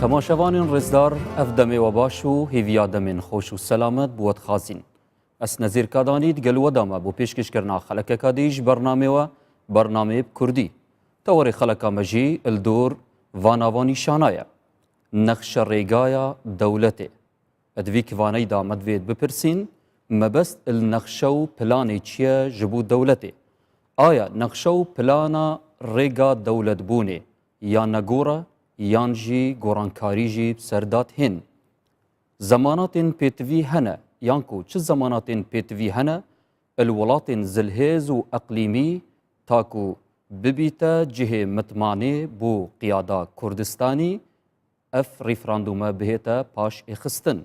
تەماشەوانین ڕێزدار ئەف دەمێوە باش و هێڤیا دەمێن خۆش و سەلامەت بووەت خازین. ئەس نەزیرکادانیت گەلوەدامە بۆ پێشکەشکردنا خەلەکەکە دیش بەرنامێوە بەرنامەیە کوردی. تەوەڕێ خەلەکە مەژی ئلدۆر ڤاناوانی شانایە. نەخشە ڕێگایە دەولەتێ. ئەدوی کڤانەیدا مەدوێت بپرسین مەبەست نەخشە و پلانێ چییە ji بۆ دەولەتێ؟ ئایا نەخشە و پلانە ڕێگا دەولەت بوونێ یان نەگۆڕە یان jî گۆڕانکاری jî سەردات هێن؟ زەماناتên pêtivî hene yan ku çi zemanatên pêtivî hene il welatên zilhêz û eqlîmî ta ku bibîte cihê mitmanê bû qiyada Kurdistanî ev rêferandûme bihête paş êxistin.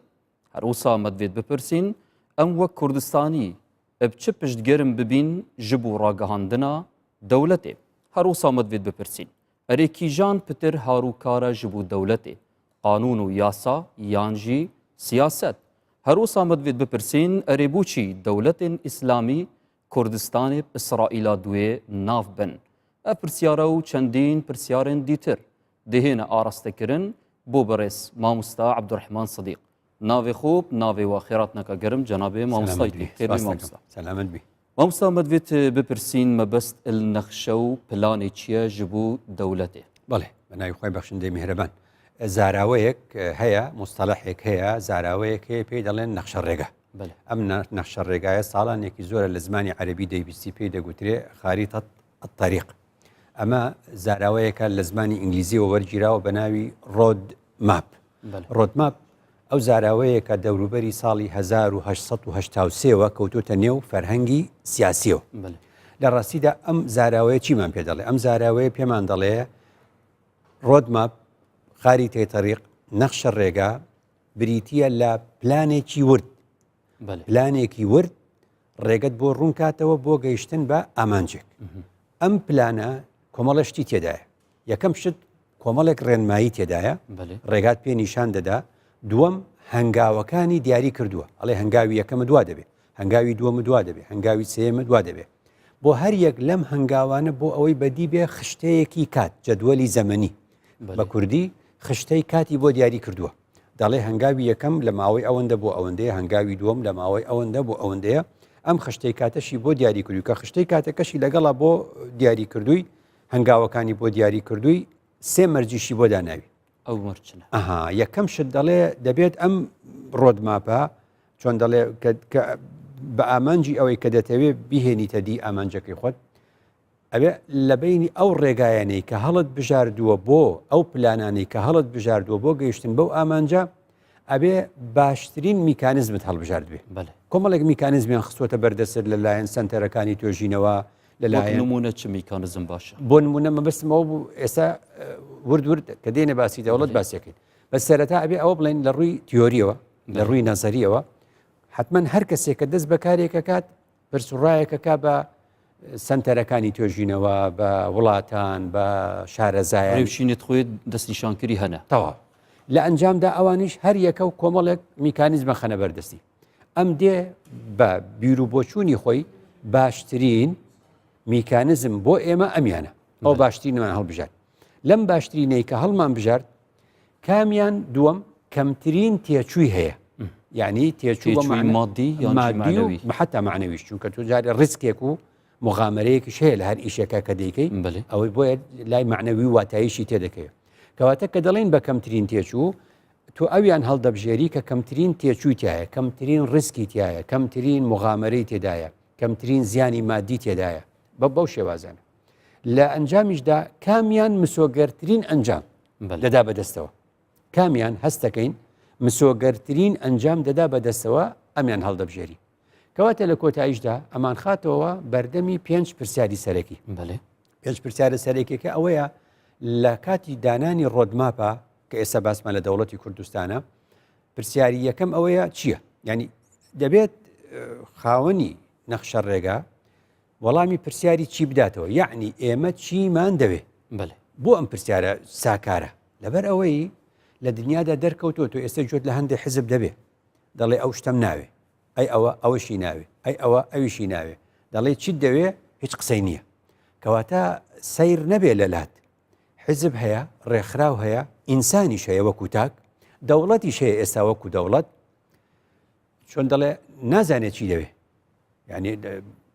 Her wisa medvêt bipirsîn em wek Kurdistanî ev çi piştgerin bibîn ji bo ragihandina dewletê? Her wisa medvêt bipirsîn erê kîjan pitir harûkare ji bo dewletê? Qanûn û yasa yan jî siyaset? Her wisa medvêt bipirsîn erê bûçî dewletên İslamî Kurdistanê İsraîla duê nav bin? Ev pirsyara û çendîn pirsyarên dîtir dihêne arastekirin بۆ بەڕێز مامۆستا عەبدوڕحمان سەدیق. ناوێ خوب ناوێ وا خێرات نەکە گەرم جەنابێ مامۆستای مامۆستا. سەلامەت بی. مامۆستا مەدوێت بپرسین مەبەست نەخشە و پلانێ چییە ji بۆ دەولەتێ؟ بەڵێ بەناوی خۆی بەخشندەی میهرەبان. زاراوەیەک هەیە مستەڵەحێک هەیە زاراوەیەک هەیە پێی دەڵێن نەخشە ڕێگە. ئەم نەخشە ڕێگایە ساڵانێکی زۆرە لە زمانی عەرەبی دەیبیستی پێی دەگوترێ خاریتە الطەریق. ئەمە زاراوەیەکە لە زمانی ئینگلیزیەوە وەرگیراوە بە ناوی ڕۆد ماپ. ڕۆد ماپ ئەو زاراوەیەکە دەوروبەری ساڵی 1883ەوە کەوتۆتە نێو فەرهەنگی سیاسیەوە. لە ڕاستیدا ئەم زاراوەیە چیمان پێ دەڵێ؟ ئەم زاراوەیە پێمان دەڵێ ڕۆد ماپ خاریتەی تەریق نەخشە ڕێگا بریتیە لە پلانێکی ورد. پلانێکی ورد ڕێگەت بۆ ڕوونکاتەوە بۆ گەیشتن بە ئامانجێک. ئەم پلانە کۆمەڵەشتی تێدایە. یەکەم شت کۆمەڵێک ڕێنمایی تێدایە ڕێگات پێ نیشان دەدا. دووەم هەنگاوەکانی دیاری کردووە ئەڵێ هەنگاوی یەکەمە دوا دەبێت هەنگاوی دووەمە دوا دەبێت هەنگاوی سێمە دوا دەبێت بۆ هەر یەک لەم هەنگاوانە بۆ ئەوەی بەدی بێ خشتەیەکی کات جەدوەلی زەمەنی بە کوردی خشتەی کاتی بۆ دیاری کردووە. دەڵێ هەنگاوی یەکەم لە ماوەی ئەوەندە بۆ ئەوەندەیە هەنگاوی دووەم لە ماوەی ئەوەندە بۆ ئەوەندەیە ئەم خشتەی کاتەشی بۆ دیاری کردووی کە خشتەی کاتەکەشی لەگەڵا بۆ دیاری کردووی هەنگاوەکانی بۆ دیاری کردووی سێ مەرجیشی بۆ داناوی. ئەو مەرچنە یەکەم شت دەڵێ دەبێت ئەم ڕۆدماپە چۆن دەڵێ بە ئامانجی ئەوەی کە دەتەوێت بیهێنیتە دی ئامانجەکەی خۆت ئەبێ لە بینی ئەو ڕێگایانەی کە هەڵت بژاردووە بۆ ئەو پلانانەی کە هەڵت بژاردووە بۆ گەیشتن بەو ئامانجە ئەبێ باشترین میکانیزمت هەڵبژاردوێ. کۆمەڵێک میکانیزمیان خستوەتە بەردەسەر لەلایەن سەنتەرەکانی توێژینەوە لەلایەن نمونە چ میکانیزم باشە؟ بۆ نمونە مەبەستمەوە بوو ئێستا ورد کە دێنە باسی دەوڵەت باسیەکەین بە سەرەتا ئەبێ ئەوە بڵێن لە ڕووی تیۆریەوە لە ڕووی نەزەریەوە حتمما هەر کەسێک کە دەست بەکارێکە کات پرسوڕایەکەکە بە سنتەرەکانی توێژینەوە بە وڵاتان بە شارەزایان ڕێوشینێت خۆی دەستنیشانکردی هەنە تەواو لە ئەنجامدا ئەوانیش هەر یەکە و کۆمەڵێک میکانیزمە خەنە بەردەستی. ئەم دێ بە بیر و بۆچوونی خۆی باشترین میکانیزم بۆ ئێمە ئەمیانە ئەو باشترینمان هەڵبژات. لەم باشترینەی کە هەڵمان بژارد کامیان دووەم کەمترین تێچووی هەیە یعنی تێچووی مادی و حتا معنەویش چونکە تو جارێ ڕیسکێک و مغامرەیەکیش هەیە لە هەر ئیشێکە کە دەیکەی ئەوەی بۆیە لای معنەوی واتاییشی تێدەکەوێت کەواتە کە دەڵێن بە کەمترین تێچوو تۆ ئەویان هەڵدەبژێری کە کەمترین تێچووی تایە کەمترین ڕیسکی تایە کەمترین مغامرەی تێدایە کەمترین زیانی مادی تێدایە بەو شێوازانە. لە ئەنجامیشدا کامیان مسۆگەرترین ئەنجام دەدا بەدەستەوە کامیان هەستەکەین مسۆگەرترین ئەنجام دەدا بەدەستەوە ئەمیان هەڵدەبژێری. کەواتە لە کۆتاییشدا ئەمان خاتەوە بەردەمی 5 پرسیاری سەرەکی. 5 پرسیارە سەرێکێکە ئەوەیە لە کاتی دانانی ڕۆدماپە کە ئێستا باسمان لە دەوڵەتی کوردستانە پرسیاری یەکەم ئەوەیە چییە؟ ینی دەبێت خاوەنی نەخشە ڕێگا وەڵامی پرسیاری چی بداتەوە یعنی ئێمە چیمان دەوێ بۆ ئەم پرسیارە ساکارە لەبەر ئەوەی لە دنیادا دەرکەوتۆ تۆ ئێستا جۆت لە هەندێک حزب دەبێ دەڵێ ئەو شتم ناوێ ئەی ئەوە ئەوەشی ناوێ ئەی ئەوە ئەویشی ناوێ دەڵێ چیت دەوێ هیچ قسەی نییە کەواتە سەیر نەبێ لە لات حزب هەیە ڕێکخراو هەیە ئینسانیش هەیە وەکو تاک دەوڵەتیش هەیە ئێستا وەکو دەوڵەت چۆن دەڵێ نازانێت چی دەوێ یعنی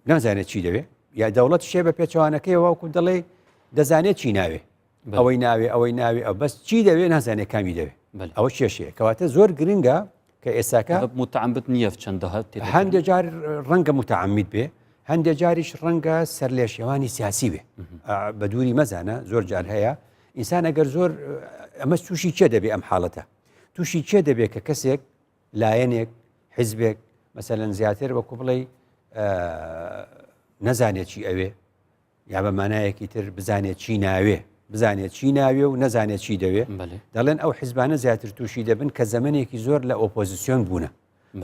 نازانێت چی دەوێ یا دەوڵەت شێ بە پێچوانەکەیەوە وەکو دەڵێ دەزانێت چی ناوێ ئەوەی ناوێ ئەوەی ناوێ ئەو بەس چی دەوێ نازانێت کامی دەوێ ئەوە کێشەیە کەواتە زۆر گرنگە کە ئێستاکە متعمد نییە چەندەها هەندێک جار ڕەنگە متعمید بێ هەندێک جاریش ڕەنگە سەر لێ شێوانی سیاسی بێ بە دووری مەزانە زۆر جار هەیە ئینسان ئەگەر زۆر ئەمە تووشی چێ دەبێ ئەم حاڵەتە تووشی چێ دەبێت کە کەسێک لایەنێک حیزبێک مەسەلەن زیاتر وەکو بڵێ نەزانێت چی ئەوێ یا بە مانایەکی تر بزانێت چی ناوێ بزانێت چی ناوێ و نەزانێت چی دەوێ دەڵێن ئەو حیزبانە زیاتر تووشی دەبن کە زەمنێکی زۆر لە ئۆپۆزیسیۆن بوونە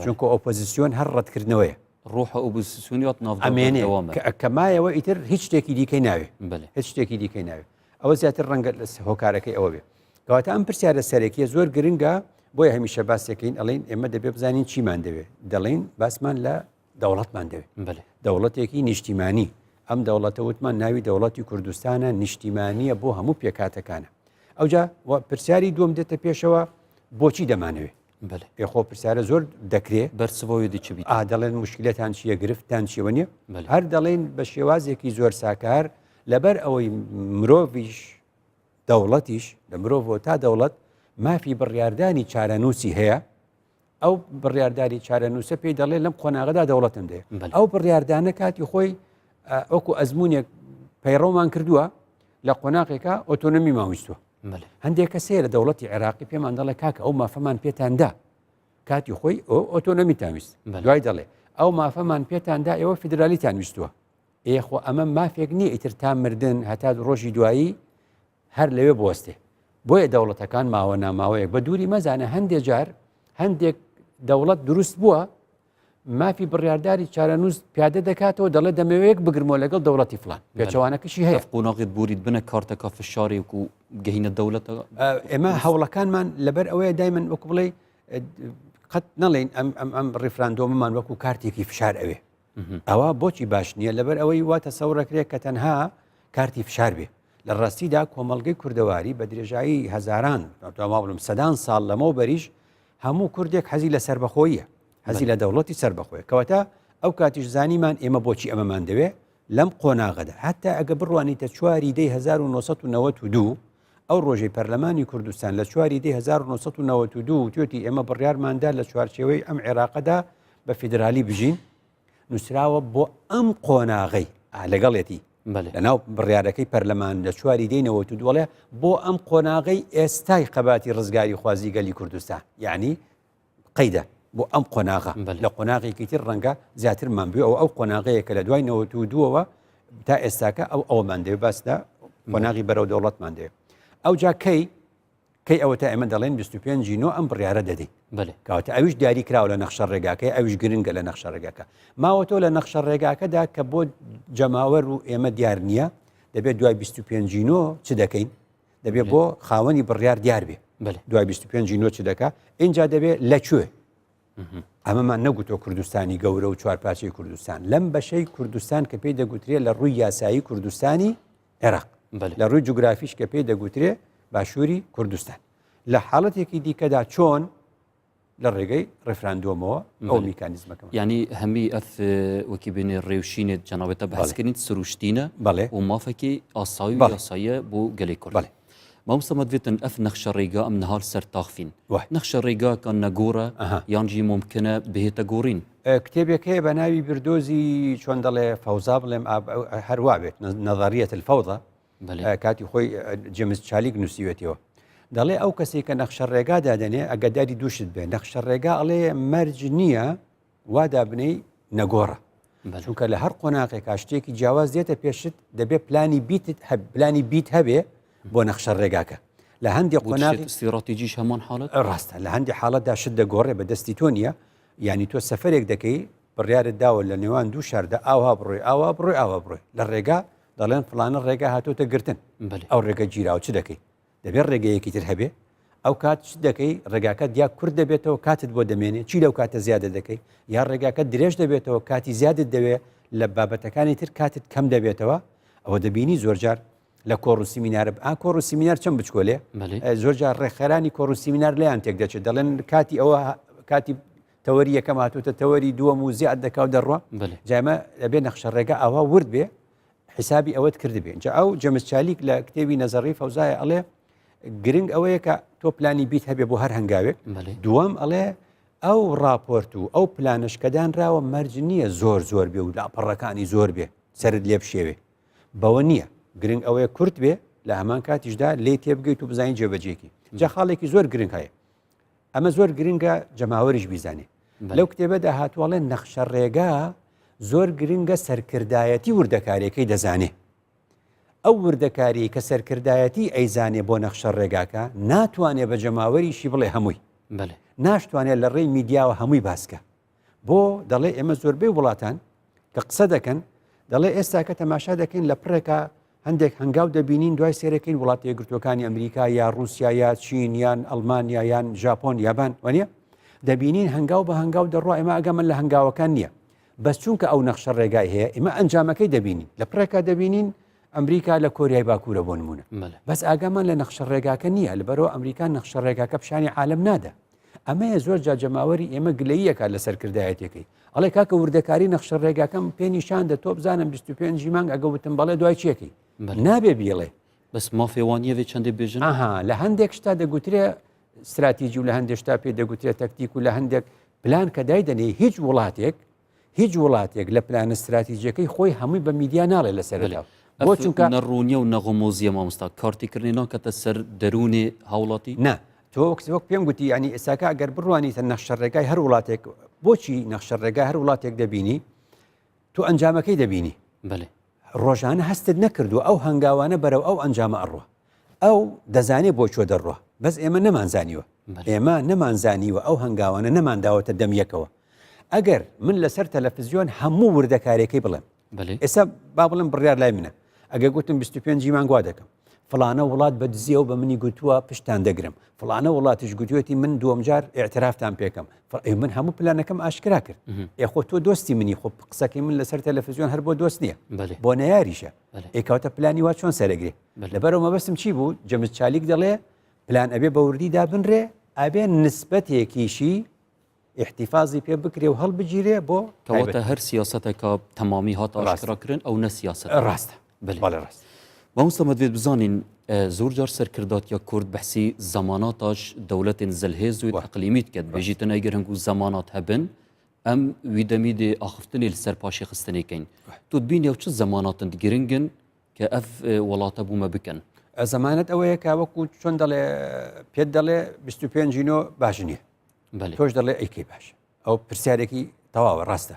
چونکە ئۆپۆزیسیۆن هەر ڕەتکردنەوەیە ڕۆحە ئۆپۆزیسیۆنیات ئەمێنێ کەمایەوە ئیتر هیچ شتێکی دیکەی ناوێ هیچ شتێکی دیکەی ناوێ ئەوە زیاتر ڕەنگە لە هۆکارەکەی ئەوە بێ کەواتە ئەم پرسیارە سەرەکیە زۆر گرنگە بۆیە هەمیشە باسێکین ئەڵین ئێمە دەبێ بزانین چیمان دەوێت دەڵێن باسمان لە دەوڵەتمان دەوێت دەوڵەتێکی نیشتیمانی ئەم دەوڵەتە وتمان ناوی دەوڵەتی کوردستانە نیشتیمانیە بۆ هەموو پێکاتەکانە ئەوجا پرسیاری دووەم دێتە پێشەوە بۆچی دەمانەوێت خۆ پرسیارە زۆر دەکرێت بەرسەوەی دیچ دەڵێن مشکلەتان چیە گرفتان چیوە نیە هەر دەڵێن بە شێوازێکی زۆر ساکار لەبەر ئەوەی مرۆڤیش دەوڵەتیش لە مرۆڤ تا دەوڵەت مافی بڕیاردانی چارەنووسی هەیە ئەو بڕیارداری چارەنووسە پێی دەڵێ لەم قۆناغەدا دەوڵەتم دێ ئەو بڕیاردانە کاتی خۆی ئەوکو ئەزمونێک پەیڕۆمان کردووە لە قۆناغێکە ئۆتۆنۆمی ماویستوە هەندێک کەسەیە لە دەوڵەتی عێراقی پێمان دەڵێ کاکە ئەو مافەمان پێتاندا کاتی خۆی ئۆتۆنۆمیتان ویست دوای دەڵێ ئەو مافەمان پێتاندا ئێوە فیدرالیتان ویستووە ئێخۆ ئەمە مافێک نییە ئیتر تا مردن هەتا ڕۆژی دوایی هەر لەوێ بوەستێ بۆیە دەوڵەتەکان ماوە ناماوەیەک بە دووری مەزانە هەندێک جار هەندێک دەوڵەت دروست بووە مافی بڕیارداری چارەنووس پیادە دەکاتەوە دەڵێ دەمەوەیەک بگرمەوە لەگەڵ دەوڵەتی فلان پێچەوانەکەشی هەیە قۆناغت بوریت بنە کارتەکە فشارێک و گەهینە دەوڵەتە ئێمە هەوڵەکانمان لەبەر ئەوەیە دایمەن وەکو بڵێ قەت نەڵێن ئەم ڕیفراندۆمەمان وەکو کارتێکی فشار ئەوێ ئەوە بۆچی باش نییە لەبەر ئەوەی واتە سەورەکرێت کە تەنها کارتی فشار بێ لە ڕاستیدا کۆمەڵگەی کوردەواری بە درێژایی هەزاران بڵم سەدان ساڵ لەمە بەریش هەموو کوردێک حەزی لە سربەخۆیە حەزی لە دەوڵەتی سربەخۆیە کەواتە ئەو کاتیش زانیمان ئێمە بۆچی ئەمەمان دەوێ لەم قۆناغەدا حتا ئەگە بڕوانیتە 4 دەی 1992 ئەو ڕۆژەی پەرلەمانی کوردستان لە 4 دەی 1992 توێتی ئێمە بڕیارماندا لە چوارچێوەی ئەم عێراقەدا بە فیدرالی بژین نووسراوە بۆ ئەم قۆناغەی لەگەڵێتی لەناو بڕیارەکەی پەرلەمان لە 4 دەی 92 بۆ ئەم قۆناغەی ئێستای قەباتی ڕزگاری خوازیگەلی کوردستان یعنی قەیدە بۆ ئەم قۆناغە لە قۆناغێکی تر ڕەنگە زیاترمان بێ ئەو قۆناغەیە کە لە دوای 92ەوە تا ئێستاکە ئەومان دەوێت باسدا قۆناغی بەرەو دەوڵەتمان دەوێت ئەو جا کەی ئەوە تا ئێمە دەڵێن 25 نۆ ئەم بڕیارە دەدەین کەواتە ئەویش دیاری کراوە لە نەخشە ڕێگاکەی ئەویش گرنگە لە نەخشە ڕێگاکە ماوەتۆ لە نەخشە ڕێگاکەدا کە بۆ جەماوەر و ئێمە دیار نییە دەبێت دوای 25 نۆ چ دەکەین دەبێت بۆ خاوەنی بڕیار دیار بێ دوای 25 نۆ چ دەکە اینجا دەبێت لەکوێ ئەمەمان نەگوتۆ کوردستانی گەورە و چوارپارچەی کوردستان لەم بەشەی کوردستان کە پێی دەگوترێت لە ڕووی یاسایی کوردستانی عێراق لە ڕووی جوگرافیش کە پێی دەگوترێت باشووری کوردستان لە حاڵەتێکی دیکەدا چۆن لە ڕێگەی ڕێفراندۆمەوە ئەو میکانیزمەکە ینی هەمی ئەف وەکی بێنێ ڕێوشینێت جەناوێتە بەسکردنیت سروشتینە و مافەکی ئاساوی یاساییە بۆ گەلەی کورد مامۆستا دەوێتن ئەف نەخشە ڕێگا ئەم نەهار سەر تاخفین نەخشە ڕێگاکە نەگۆڕە یانجی ممکنە بهێتە گۆڕین کتێبێک هەیە بە ناوی بردۆزی چۆن دەڵێ فەوزا بڵێم هەروە بێت نەظەریەت الفەوضە کاتی خۆی جێمز چالیک نووسیوێتەوە دەڵێ ئەو کەسێک کە نەخشە ڕێگا دادەنێ ئەگەداری دووشت بێ نەخشە ڕێگا ئەڵێ مەرج نییە وادا بنەی نەگۆڕە چونکە لە هەر قۆناغێک شتێکی جیاواز دێتە پێشت دەبێت پلانی بیت هەبێ بۆ نەخشە ڕێگاکە لە هەندێک قۆناغی استراتیجیش هەمان حاڵەت ڕاستە لە هەندی حاڵەتدا شت دەگۆڕێ بە دەستی تۆ نییە یعنی تۆ سەفەرێک دەکەی بڕیارت داوە لە نێوان دوو شاردا ئاوا بڕۆی ئاوا بڕۆی ئاوا بڕۆی لە ڕێگا دەڵێن فلانە ڕێگا هاتۆتە گرتن ئەو ڕێگە گیراوە چ دەکەی دەبێت ڕێگەیەکی تر هەبێ ئەو کات چ دەکەی ڕێگاکە دیا کورد دەبێتەوە کاتت بۆ دەمێنێ چی لەو کاتە زیادە دەکەی یا ڕێگاکە درێژ دەبێتەوە کاتی زیادت دەوێت لە بابەتەکانی تر کاتت کەم دەبێتەوە ئەوە دەبینی زۆرجار لە کۆڕ و سیمینارە کۆڕ و سیمینار چەند بچکۆلێ زۆر جار ڕێکخێرانی کۆڕ و سیمینار لەیان تێک دەچێت دەڵێن کاتی ئەوە کاتی تەوەری یەکەم هاتووتە تەوەری دووەم و زیاد دەکاو دەڕوە جامە دەبێت نەخشە ڕێگە ئاوا ورد بێ حسابی ئەوەت کرد بێ جا ئەو جەمس چالیک لە کتێبی نەزەڕی فەوزایە ئەڵێ گرنگ ئەوەیە کە تۆ پلانی بیت هەبێ بۆ هەر هەنگاوێک دووەم ئەڵێ ئەو راپۆرت و ئەو پلانشکەدانراوە مەرج نییە زۆر بێ و لاپەڕەکانی زۆر بێ سرد لێ بشێوێ بەوە نییە گرنگ ئەوەیە کورت بێ لە هەمان کاتیشدا لێ تێبگەیت و بزانین جێبەجێکی جا خاڵێکی زۆر گرنگ هەیە ئەمە زۆر گرنگە جەماوەریش بیزانێ لەو کتێبەدا هاتووەڵێن نەخشە ڕێگا زۆر گرنگە سەرکردایەتی وردەکاریەکەی دەزانێ ئەو وردەکاری کە سەرکردایەتی ئەیزانێ بۆ نەخشە ڕێگاکە ناتوانێ بە جەماوەریشی بڵێ هەمووی ناشتوانێت لە ڕێی میدیاوە هەمووی باسکە بۆ دەڵێ ئێمە زۆربەی وڵاتان کە قسە دەکەن دەڵێ ئێستا کە تەماشا دەکەین لە پڕێکە هەندێک هەنگاو دەبینین دوای سێرەکەین وڵاتی یەکگرتوەکانی ئەمریکا یا رووسیا یا چین یان ئەڵمانیا یان ژاپۆن یابان وانە دەبینین هەنگاو بە هەنگاو دەڕۆ ئێمە ئەگەمە لە هەنگاوەکان نییە بەس چونکە ئەو نەخشە ڕێگای هەیە ئێمە ئەنجامەکەی دەبینین لە پڕێکا دەبینین ئەمریکا لە کۆریای باکوورە بۆ نمونە بەس ئاگامان لە نەخشە ڕێگاکە نییە لەبەرەوە ئەمریکا نەخشە ڕێگاکە پیشانی عالم نادا ئەمەیە زۆر جاجەماوەری ئێمە گلەییەکە لە سەرکردایەتەکەی ئەڵێ کاکە وردەکاری نەخشە ڕێگاکەم پێ نیشاندە تۆ بزانم 25 مانگ ئەگە وتم بەڵێ دوای چیەکەی نابێ بیڵێ بەس مافێوانیەوێ چەندێ بێژن لە هەندێک شتا دەگوترێ استراتیژی و لە هەندێک شتا پێ دەگوترێت تەکتیک و لە هەندێک پلان کە دایدەنێ هیچ وڵاتێک لە پلان استراتیژیەکەی خۆی هەمووی بە میدیا ناڵێ لەسەردا بۆ چونکە نەڕوونیە و نەغۆمۆزیە مامۆستا کارتیکردنی ناکەتە سەر دەروونێ هاوڵاتی نا تۆ وەک پێم گوتی ینی ئێساکە ئەگەر بڕوانیتە نەخشە ڕێگای هەر وڵاتێک بۆچی نەخشە ڕێگای هەر وڵاتێک دەبینی تۆ ئەنجامەکەی دەبینی ڕۆژانە هەستت نەکردو ئەو هەنگاوانە بەرەو ئەو ئەنجامە ئەڕوە ئەو دەزانێت بۆ چۆ دەڕوە بەس ئێمە نەمانزانیوە ئێمە نەمانزانیوە ئەو هەنگاوانە نەمانداوەتە دەمیەکەوە ئەگەر من لەسەر تەلەڤیزیۆن هەموو وردەکارێکی بڵێم ئێستا با بڵم بڕیار لای منە ئەگە گوتم 25 مانگوا دەکەم فلانە وڵات بە دزیە و بە منی گوتووە پشتان دەگرم فلانە وڵاتیش گوتوێتی من دووەم جار ئێعترافتان پێکەم من هەموو پلانەکەم ئاشکرا کرد ئێخۆ تۆ دۆستی منی خۆ قسەکەی من لەسەر تەلەڤیزیۆن هەر بۆ دۆست نییە بۆ نەیاریشە ئێکاوتە پلانی وا چۆن سەرەگرێ لەبەرەوە مەبەستم چی بوو جەمس چالیک دەڵێ پلان ئەبێ بە وردی دابنرێ ئەبێ نسبەتێکیشی احتیفازی پێ بکرێ و هەڵبگیرێ بۆ کەواتە هەر سیاسەتێکە تەمامی هات ئاشکراکردن ئەو نەسیاست ڕاستە ڕاست مامۆستا دەبێت بزانین زۆر جار سەرکرداتیا کورد بەحسی زەماناتاش دەوڵەتێن زەلهێز و ئەقلیمیت کرد بێژیتن ئەگەر هەنگوو زەمانات هەبن ئەم ویدەمی دێ ئاخفتنی لەسەر پاشی خستنێکین تو بینێ و چ زەماناتن گرنگن کە ئەف وڵاتە بوومە بکەن زەمانەت ئەوەیە کا وەکو چۆن دەڵێ پێت دەڵێ 25 باش نییە تۆش دەڵێ ئەیکەی باش ئەو پرسیارێکی تەواوە ڕاستە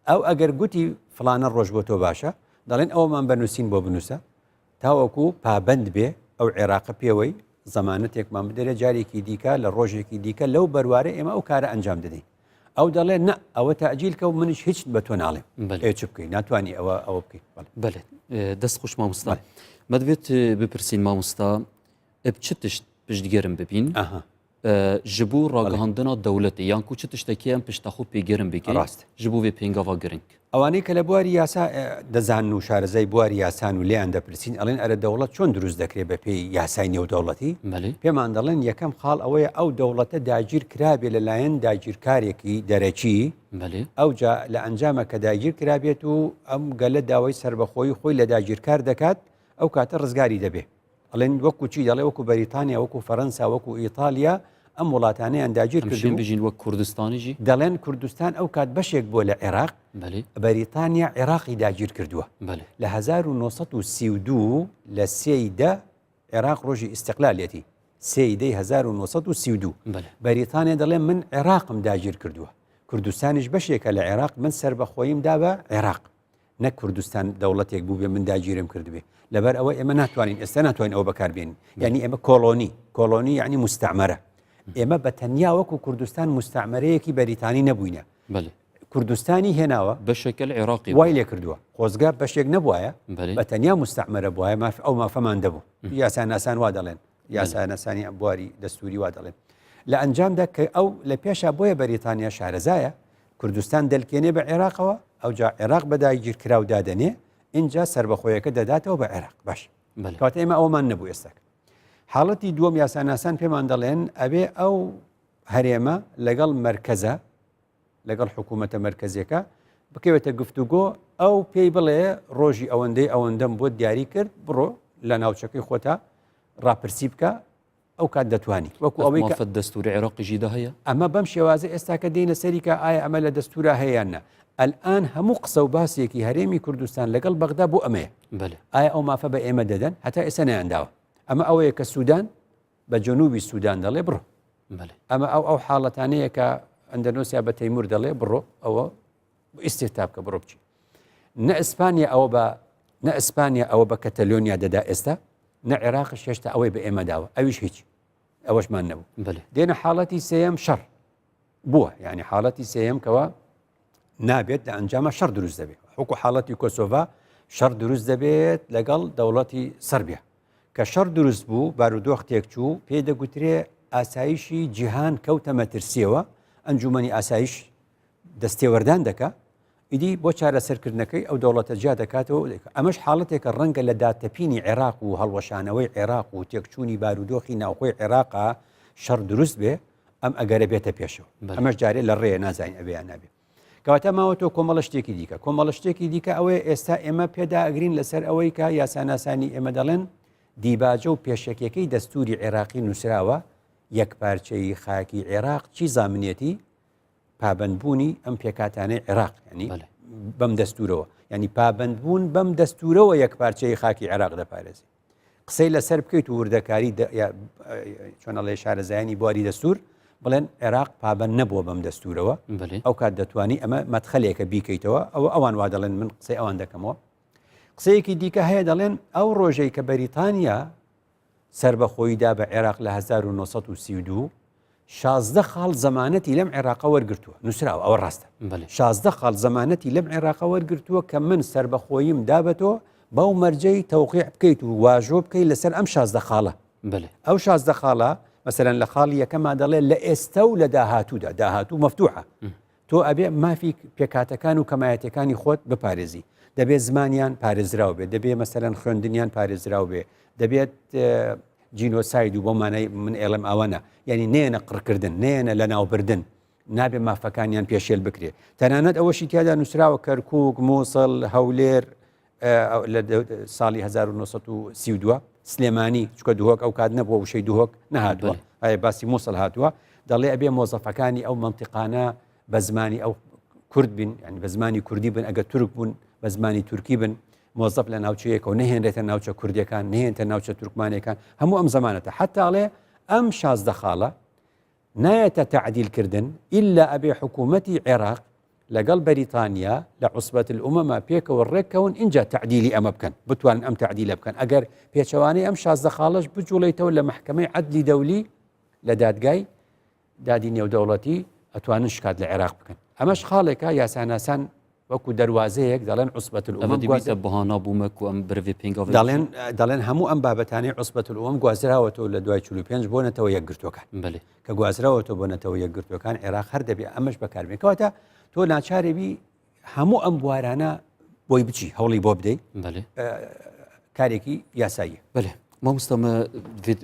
ئەو ئەگەر گوتی فلانە ڕۆژ بۆ تۆ باشە دەڵێن ئەومان بنووسین بۆ بنووسە تاوەکو پابند بێ ئەو عێراقە پێوەی زەمانەتێکمان بدەرێت جارێکی دیکە لە ڕۆژێکی دیکە لەو بەروارە ئێمە ئەو کارە ئەنجام دەدەین ئەو دەڵێن نە ئەوە تاجیل کە و منیش هیچ بە تۆ ناڵێم چ بکەین ناتوانانی ئەوە بکەیت بەێت دەست خوش مامۆستا مەدەوێت بپرسین مامۆستا چ تشت پشتگەرم ببین ji bo ragihandina dewletê yan ku çi tiştekî em pişta xwe pêgerin bike ji bo vê pêngava giring ئەوانەی کە لە بواری یاسا دەزان و شارەزای بواری یاسان و لێیان دەپرسین ئەڵێن ئەرە دەوڵەت چۆن دروست دەکرێت بە پێی یاسای نێودەوڵەتی پێمان دەڵێن یەکەم خاڵ ئەوەیە ئەو دەوڵەتە داگیر کرابێ لەلایەن داگیرکارێکی دەرەکی ئەو جا لە ئەنجامە کە داگیر کرابێت و ئەم گەلە داوای سربەخۆی خۆی لە داگیرکار دەکات ئەو کاتە ڕزگاری دەبێ ئەڵێن وەکو چی دەڵێ وەکو بەریتانیا وەکو فەرەنسا وەکو ئیتالیا ئەم وڵاتانەیان داگیر کردن بژین وەک کوردستانیژی دەڵێن کوردستان ئەو کات بەشێک بۆ لە عێراق بەریتانیا عێراقی داگیر کردووە لە 1932 لە سێیدە عێراق ڕۆژی ئیستیقلالێتی سێیدەی 1932 بەریتانیا دەڵێن من عێراقم داگیر کردووە کوردستانیش بەشێکە لە عێراق من سربەخۆیم دا بە عێراق نەک کوردستان دەوڵەتێک بوو بێ من داگیرم کردبێ لەبەر ئەوە ئێمە ناتوانین ئێستا ناتوانین ئەوە بەکاربێنین یعنی ئێمە کۆلۆنی یعنی مستعمەرە ئێمە بە تەنیا وەکو کوردستان مستعمەرەیەکی بەریتانی نەبووینە کوردستانی هێناوە بەشێکە لە عێراقی وای لێ کردووە خۆزگا بەشێک نەبووایە بە تەنیا مستعمەرە بووایە ئەو مافەمان دەبوو یاساناسان وا دەڵێن یاسانەسانی بواری دەستوری وا دەڵێن لە ئەنجامدا کە ئەو لە پێشە بۆیە بەریتانیا شارەزایە کوردستان دەلکێنێ بە عێراقەوە ئەو جا عێراق بەداگیرکراو دادەنێ اینجا سربەخۆیەکە دەداتەوە بە عێراق باش کاتە ئێمە ئەومان نەبوو ئێستاک. حاڵەتی دووەم یاساناسان پێمان دەڵێن ئەبێ ئەو هەرێمە لەگەڵ مرکزە لەگەڵ حکوومەتە مرکزیەکە بکەوێتە گفتوگۆ ئەو پێی بڵێ ڕۆژی ئەوەندەم بۆ دیاری کرد بڕۆ لە ناوچەکەی خۆتا ڕاپرسی بکە ئەو کات دەتوانی وەکو ئەوەی کە دەستوری عێراقیژیدا هەیە ئەمە بەم شێوازە ئێستاکە دێنە سەریکە ئایا ئەمە لە دەستورە هەیەیانە ئەلئان هەموو قسە و باسێکی هەرێمی کوردستان لەگەڵ بەغدا بۆ ئەمەیە ئایا ئەو مافە بە ئێمە دەدەن هەتا ئێستا نەیانداوە ئەمە ئەوەیە کە سوودان بە جنوبی سوودان دەڵێ بڕۆ ئەمە ئەو حاڵەتانەیە کە ئەندەنۆسیا بە تەیمور دەڵێ بڕۆ ئەوە ئیسێتا بکە بڕۆ بچی نە ئیسپانیا ئەوە بە کەتەلۆنیا دەدا ئێستا نە عێراقش هێشتا ئەوەی بە ئێمە داوە ئەویش هیچ ئەوەشمان نەبوو دێنە حاڵەتی سێەم شەڕ بووە یعنی حاڵەتی سێەم کەەوە نابێت لە ئەنجامە شەڕ دروست دەبێت حکو حاڵەتی کۆسۆڤا شەڕ دروست دەبێت لەگەڵ دەوڵەتی سەربیا کە شەڕ دروست بوو بارودۆخ تێکچوو پێ دەگوترێ ئاسایشی جیهان کەوتە مەترسیەوە ئەنجومەنی ئاسایش دەستێوەردان دەکا ئیدی بۆ چارەسەرکردنەکەی ئەو دەوڵەتە جیا دەکاتەوە ئەمەش حاڵەتێکە ڕەنگە لە داتەپینی عێراق و هەڵوەشانەوەی عێراق و تێکچوونی بارودۆخی ناوخۆی عێراقا شەڕ دروست بێ ئەم ئەگەرە بێتە پێشەوە ئەمەش جارێ لە ڕێە نازانین ئەبیان نابێ کەواتە ماوەتەوە کۆمەڵە شتێکی دیکە کۆمەڵە شتێکی دیکە ئەوەیە ئێستا ئێمە پێدا ئەگرین لەسەر ئەوەی کە یاساناسانی ئێمە دەڵێن دیباجە و پێشەکەکەی دەستوری عێراقی نووسراوە یەکپارچەی خاکی عێراق چی زامنێتی پابندبوونی ئەم پێکاتانەی عێراق ینی بەم دەستورەوە ینی پابندبوون بەم دەستورەوە یەکپارچەی خاکی عێراق دەپارێزی قسەی لەسەر بکەیت و وردەکاری چۆنەڵێ شارەزایانی بواری دەستور بڵێن عێراق پابند نەبووە بەم دەستورەوە ئەو کات دەتوانی ئەمە مەدخەلێکە بیکەیتەوە ئەوان وا دەڵێن من قسەی ئەوان دەکەمەوە قسەیەکی دیکە هەیە دەڵێن ئەو ڕۆژەی کە بەریتانیا سربەخۆیدا بە عێراق لە 1932 16 خاڵ زەمانەتی لەم عێراقە وەرگرتووە نووسراوە ئەوە ڕاستە 16 خاڵ زەمانەتی لەم عێراقە وەرگرتووە کە من سربەخۆیم دابەتەوە بەو مەرجەی تەوقیع بکەیت و واژۆ بکەیت لەسەر ئەم 16 خاڵە ئەو 16 خاڵە مەسەرەن لە خاڵی یەکەما دەڵێت لە ئێستا و لە داهاتوودا داهاتوو مەفتوحە تۆ ئەبێ مافی پێکاتەکان و کەمایەتەکانی خۆت بپارێزی دەبێت زمانیان پارێزراو بێت دەبێت مەسەرەن خوێندنیان پارێزراو بێ دەبێت جینۆساید و بۆمانەی من ئێڵم ئەوەنە یعنی نێنە قڕکردن نێنە لە ناوبردن نابێ مافەکانیان پێشێل بکرێ تەنانەت ئەوەشی تیادا نووسراوە کەرکووک مووسڵ هەولێر لە ساڵی 1932 سلێمانی چکە دوهۆک ئەو کات نەبووە وشەی دوهۆک نەهاتووە ئایا باسی مووسڵ هاتووە دەڵێ ئەبێ مۆزەفەکانی ئەو منتیقانە بە زمانی ئەو کورد بن ینی بە زمانی کوردی بن ئەگە تورک بوون بە زمانی تورکی بن مۆزەف لە ناوچەیەکە و نهێنرێتە ناوچە کوردیەکان نهێنتە ناوچە تورکمانەکان هەموو ئەم زمانەتە حتاڵێ ئەم 16 خاڵە نایەتە تعدیلکردن ئیلا ئەبێ حکوومەتی عێراق لەگەڵ بەریتانیا لە عوسبەت الئومەما پێکەوە ڕێکەون اینجا تعدیلی ئەمە بکەن بتوانن ئەم تعدیلە بکەن ئەگەر پێچەوانەی ئەم 16 خاڵەش بجوڵێتەوە لە محکەمەی عەدلی دەولی لە دادگای دادی نێودەوڵەتی ئەتوانن شکات لە عێراق بکەن ئەمەش خاڵێکە یاساناسان وەکو دەواازەیەک دەڵێن عوسبەت الئومە بەهانا بوومەک و ئەم برێ پێنگ دەڵێن هەموو ئەم بابەتانەی عوسبەت الئومە گوازراوەتەوە لە دوای 45 بۆ نەتەوە یەکگرتوەکان کە گوازراوەتەوە بۆ نەتەوە یەکگرتوەکان عێراق هەر دەبێت ئەمەش بەکاربێن کەواتە تۆ ناچارێبی هەموو ئەم بوارانە بۆی بچی هەوڵی بۆ بدەیت کارێکی یاساییە مامۆستامە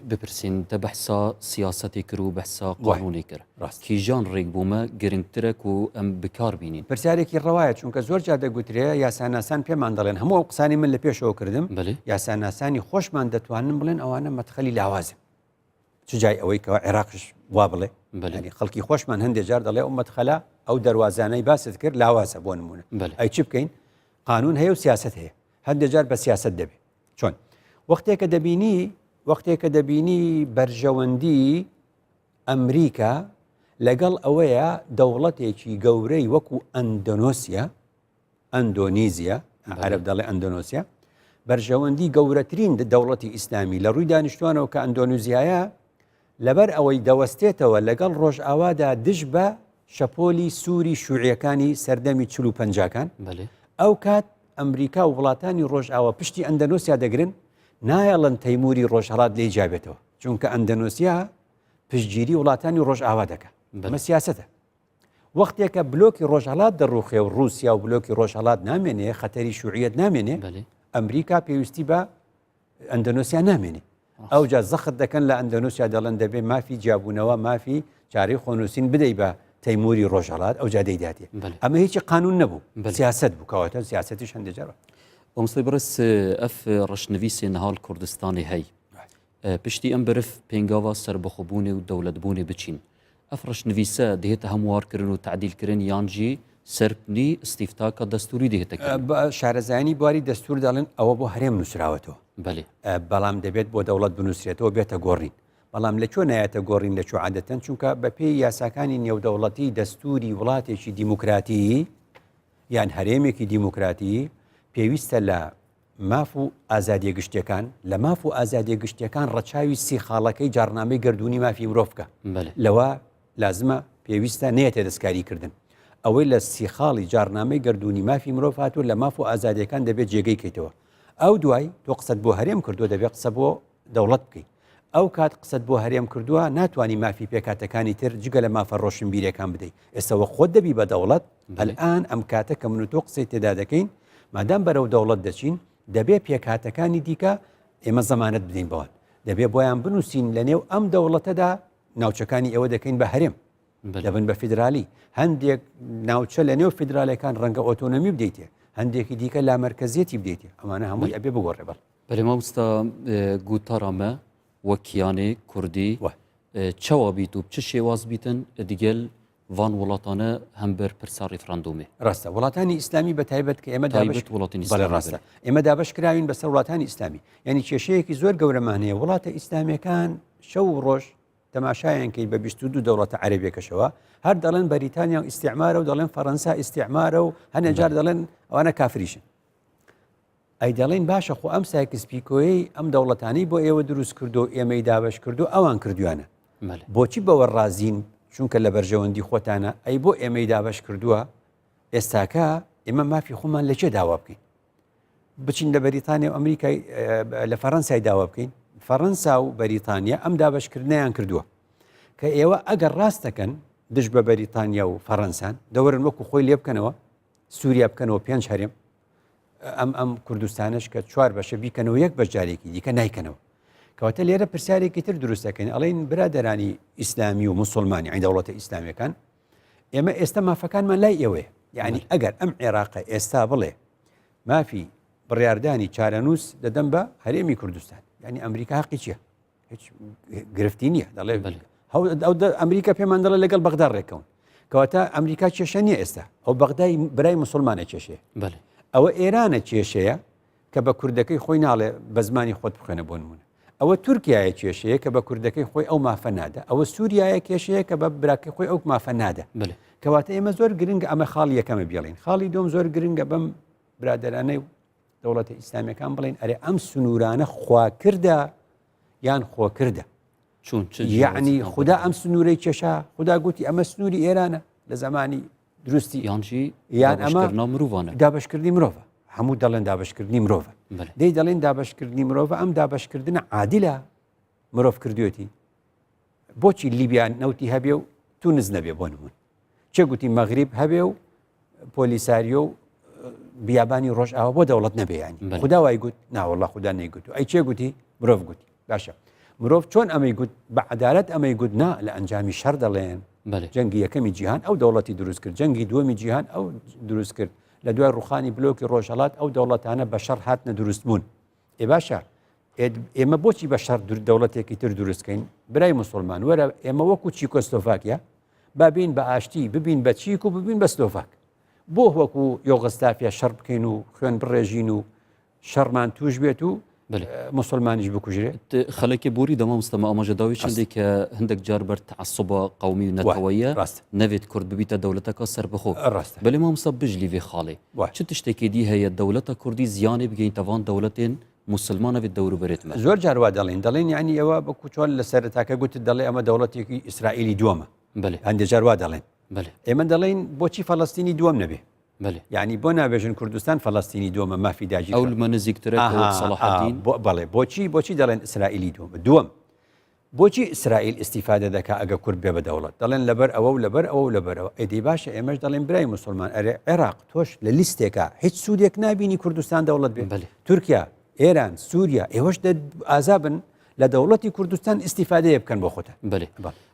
بپرسین دە بەحسا سیاسەتی کرد و بەحسا قانونی کرد کیژان ڕێک بوومە گرنگترە و ئەم بکار بینین پرسیارێکی ڕەوایە چونکە زۆر جار دەگوترێ یاساناسان پێمان دەڵێن هەموو قسانی من لە پێشەوە کردم یاساناسانی خۆشمان دەتوانن بڵێن ئەوانە مەدخەلی لاوازن چ جای ئەوەی کەەوە عێراقش وا بڵێ خەڵکی خۆشمان هەندێک جار دەڵێ ئەو مەدخەلە ئەو دەواازانەی باست کرد لاوازە بۆ نمونە ئەی چی بکەین قانون هەیە و سیاست هەیە هەندێک جار بە سیاست دەبێت چۆن وەختێکە دەبینی بەرژەوەندی ئەمریکا لەگەڵ ئەوەیە دەوڵەتێکی گەورەی وەکو ئەندۆنیزیا عەرەب دەڵێ ئەندۆنۆسیا بەرژەوەندی گەورەترین دەوڵەتی ئیسلامی لە ڕووی دانیشتوانەوە کە ئەندۆنوزیایە لەبەر ئەوەی دەوەستێتەوە لەگەڵ ڕۆژئاوادا دژ بە شەپۆلی سووری شوعیەکانی سەردەمی 45کان ئەو کات ئەمریکا و وڵاتانی ڕۆژئاوا پشتی ئەندەنۆسیا دەگرن نایەڵەن تەیموری ڕۆژهەڵات لێی جابێتەوە چونکە ئەندەنۆسیا پشتگیری وڵاتانی ڕۆژئاوا دەکات ئەمە سیاسەتە وەختێکە بلۆکی ڕۆژهەڵات دەڕوخێ و رووسیا و بلۆکی ڕۆژهەڵات نامێنێ خەتەری شوعیەت نامێنێ ئەمریکا پێویستی بە ئەندەنوسیا نامێنێ ئەو جا زەخت دەکەن لە ئەندەنوسیا دەڵێن دەبێت مافی جیاببوونەوە مافی چارەی خۆنووسین بدەی بە تەیموری ڕۆژهڵات ئەو جا دەیداتێ ئەمە هیچی قانون نەبوو سیاست بوو کەواتە سیاسەتیش هەندێجارە ئەمستی بەرز ئەف ڕەشنویسێ نەهاڵ کوردستانی هەی پشتی ئەم برف پێنگاوا سربەخۆبوونێ و دەوڵەتبوونێ بچین ئەف ڕەشنویسە دێتە هەموارکردن و تعدیلکردن یانجی سەرپنی استیفتاکە دەستوری دێتەکە شارەزایانی بواری دەستور دەڵێن ئەوە بۆ هەرێم نووسراوەتەوە بەڵام دەبێت بۆ دەوڵەت بنووسرێتەوە بێتە گۆڕین بەڵام لەکوێ نایەتە گۆڕین لەکوێ عادەتەن چونکە بە پێی یاساکانی نێودەوڵەتی دەستوری وڵاتێکی دیموکراتی یان هەرێمێکی دیموکراتی پێویستە لە ماف و ئازادیە گشتەکان لە ماف و ئازادیە گشتەکان ڕەچاوی سی خاڵەکەی جارنامەی گردردونی مافی مرۆڤ بکە لەوە لازمە پێویستە نێتێ دەستکاریکردن ئەوەی لە سی خاڵی جارنامەی گردردونی مافی مرۆڤ هاتوو لە ماف و ئازادیەکان دەبێت جێگەی کەیتەوە ئەو دوای تۆ قسەت بۆ هەرێم کردووە دەبێت قسە بۆ دەوڵەت بکەیت ئەو کات قسەت بۆ هەرێم کردووە ناتوانانی مافی پێکاتەکانی تر جگە لە مافە ڕۆشنبیرەکان بدەیت ئێستاوە خۆت دەبی بە دەوڵەت ئەلئان ئەم کاتە کە من و تۆ قسەی تێدا دەکەین مادام بەرەو دەوڵەت دەچین دەبێت پێکاتەکانی دیکە ئێمە زەمانەت بدەین بەوان دەبێت بۆیان بنووسین لە نێو ئەم دەوڵەتەدا ناوچەکانی ئێوە دەکەین بە هەرێم دەبن بە فیدرالی هەندێک ناوچە لە نێو فیدراالەکان ڕەنگە ئۆتۆنۆمی بدەیتێ هەندێکی دیکە لا مرکزیەتی بدەیتێ ئەمانە هەمووی ئەبێ بگۆڕێ بەڵ بەرێماوستا گوتارامە وەکیانێ کوردی چاوا بیت و چ شێواز بیتن دیگەل وان وڵاتانە هەمبەر پرسا ڕیفراندومێ ڕاستە وڵاتانی ئیسلامی بە تایبەت کە ئێمە ڕاستە ئێمە دابشکراوین بەسەر وڵاتانی ئیسلامی یعنی کێشەیەکی زۆر گەورەمانەیە وڵاتە ئیسلامیەکان شەو ڕۆژ تەماشایانکەی بە 22 دەوڵەتە عەرەبیەکەشەوە هەر دەڵێن بەریتانیا ئیستیعمارە و دەڵێن فەڕەنسا ئیستیعمارە و هەنێ جار دەڵێن ئەوانە کافریشن ئەی دەڵێن باشە خۆ ئەم سایکسپیکۆیەی ئەم دەوڵەتانی بۆ ئێوە دروست کردو ئێمەی دابش کردو ئەوان کردوانە بۆچی بەوە ڕازین چونکە لە بەرژەوەندی خۆتانە ئەی بۆ ئێمەی دابش کردووە ئێستاکە ئێمە مافی خۆمان لەکێ داوا بکەین بچین لە بەریتانیا و ئەمریکای لە فەڕەنسای داوا بکەین فەڕەنسا و بەریتانیا ئەم دابشکردنیان کردووە کە ئێوە ئەگەر ڕاستەکەن دش بە بەریتانیا و فەڕەنسان دەوەرن وەکو خۆی لێ بکەنەوە سووریا بکەنەوە 5 هەرێم ئەم کوردستانش کە 4 بەشە بیکەنەوە یەک بەشجارێکی دیکە نایکەنەوە کەواتە لێرە پرسیارێکی تر دروستەکەین ئەڵێن برادەرانی ئیسلامی و مسلمانی عین دەوڵەتە ئیسلامیەکان ئێمە ئێستا مافەکانمان لای ئێوەیە یعنی ئەگەر ئەم عێراقە ئێستا بڵێ مافی بڕاردانی چارەنووس دەدەم بە هەرێمی کوردستان یعنی ئەمریکا حەقی چییە هیچ گرفتی نییە دەڵێ ئەمریکا پێمان دەڵێ لەگەڵ بەغدا ڕێکەون کەواتە ئەمریکا کێشە نییە ئێستا ئەو بەغدای برای مسلمانە کێشەیە ئەوە ئێرانە کێشەیە کە بە کوردەکەی خۆی ناڵێ بە زمانی خۆت بخوێنە بۆ نمونە ئەوە تورکایە کێشەیە کە بە کوردەکەی خۆی ئەو مافە نادە ئەوە سووریایە کێشەیە کە بە براکەی خۆی ئەو مافە نادە کەواتە ئێمە زۆر گرنگە ئەمە خاڵی یەکەمە بێڵین خاڵی دۆم زۆر گرنگە بەم برادەرانەی دەوڵەتە ئیسلامیەکان بڵێن ئەرێ ئەم سنوورانە خواکردە یان خۆکردە یعنی خدا ئەم سنوورەی کێشا خدا گوتی ئەمە سنووری ئێرانە لە زمانی دروستی یانجی یان ئەمە مرۆڤانە دابشکردنی مرۆڤە هەموو دەڵێن دابشکردنی مرۆڤە دەی دەڵێن دابشکردنی مرۆڤە ئەم دابشکردنە عادیلە مرۆڤ کردوێتی بۆچی لیبیان نەوتی هەبێ و تونس نەبێ بۆ نمون چێ گوتی مەغریب هەبێ و پۆلیساریۆ و بیابانی ڕۆژ ئاوە بۆ دەوڵەت نەبێیانی خدا وای گوت ناوەڵڵا خدا نەیگوت و ئەی چێ گوتی مرۆڤ گوتی باشە مرۆڤ چۆن ئەمەی گوت بە عەدالەت ئەمەی گوت نا لە ئەنجامی شەر دەڵێن جەنگی یەکەمی جیهان ئەو دەوڵەتی دروست کرد جەنگی دووەمی جیهان ئەو دروست کرد لە دوای ڕوخانی بلۆکی ڕۆژهەڵات ئەو دەوڵەتانە بە شەڕ هاتنە دروست بوون ئێ باشە ئێمە بۆچی بە شەڕ دەوڵەتێکی تر دروستکەین برای مسلمان وەرە ئێمە وەکو چیکۆسلۆڤاکیا بابین بە ئاشتی ببین بە چیک و ببین بە سلۆڤاک بۆ وەکو یۆغۆسلاڤیا شەڕ بکەین و خوێن بڕێژین و شەڕمان توش بێت و مسلمانیش بکوژرێت خەڵکی بوری دەما مستەما ئاماژەداوی چندێک کە هەندێک جار بەر تەعەسسوبە قەومی و نەتەوەیە نەوێت کورد ببیتە دەوڵەتەکە سەربەخۆ بەڵێ مامۆستا بژلی وێ خاڵێ چ تشتێکی دی هەیە دەوڵەتە کوردی زیانی بگەینتەوان دەوڵەتێن مسلمانەوێت دەوروبەرێتمە زۆر جاروا دەڵێن یعنی ئەوە بە کوچۆن لە سەرەتاکە گوتت دەڵێ ئەمە دەوڵەتێکی ئیسرائیلی دووەمە هەندێک جاروا دەڵێن ئێمە دەڵێن بۆچی فەڵەستینی دووەم نەبێ یعنی بۆ نابێژن کوردستان فەڵەستینی دووەمە مافی داژی ئەو لمە نزیکترە سەلاحەدین بەڵێ بۆچی دەڵێن ئیسرائیلی دووەم بۆچی ئیسرائیل ئیستیفادە دەکا ئەگە کورد بێ بە دەوڵەت دەڵێن لەبەر ئەوە و لەبەر ئەوە و لەبەرەوە ئەدی باشە ئێمەش دەڵێن برای مسلمان ئەرێ عێراق تۆش لە لیستێکە هیچ سوودێک نبینی کوردستان دەوڵەت بێ تورکیا ئێران سووریا ئێوەش ئازابن لە دەوڵەتی کوردستان ئیسیفادەیە بکەن بۆ خۆتە بەێ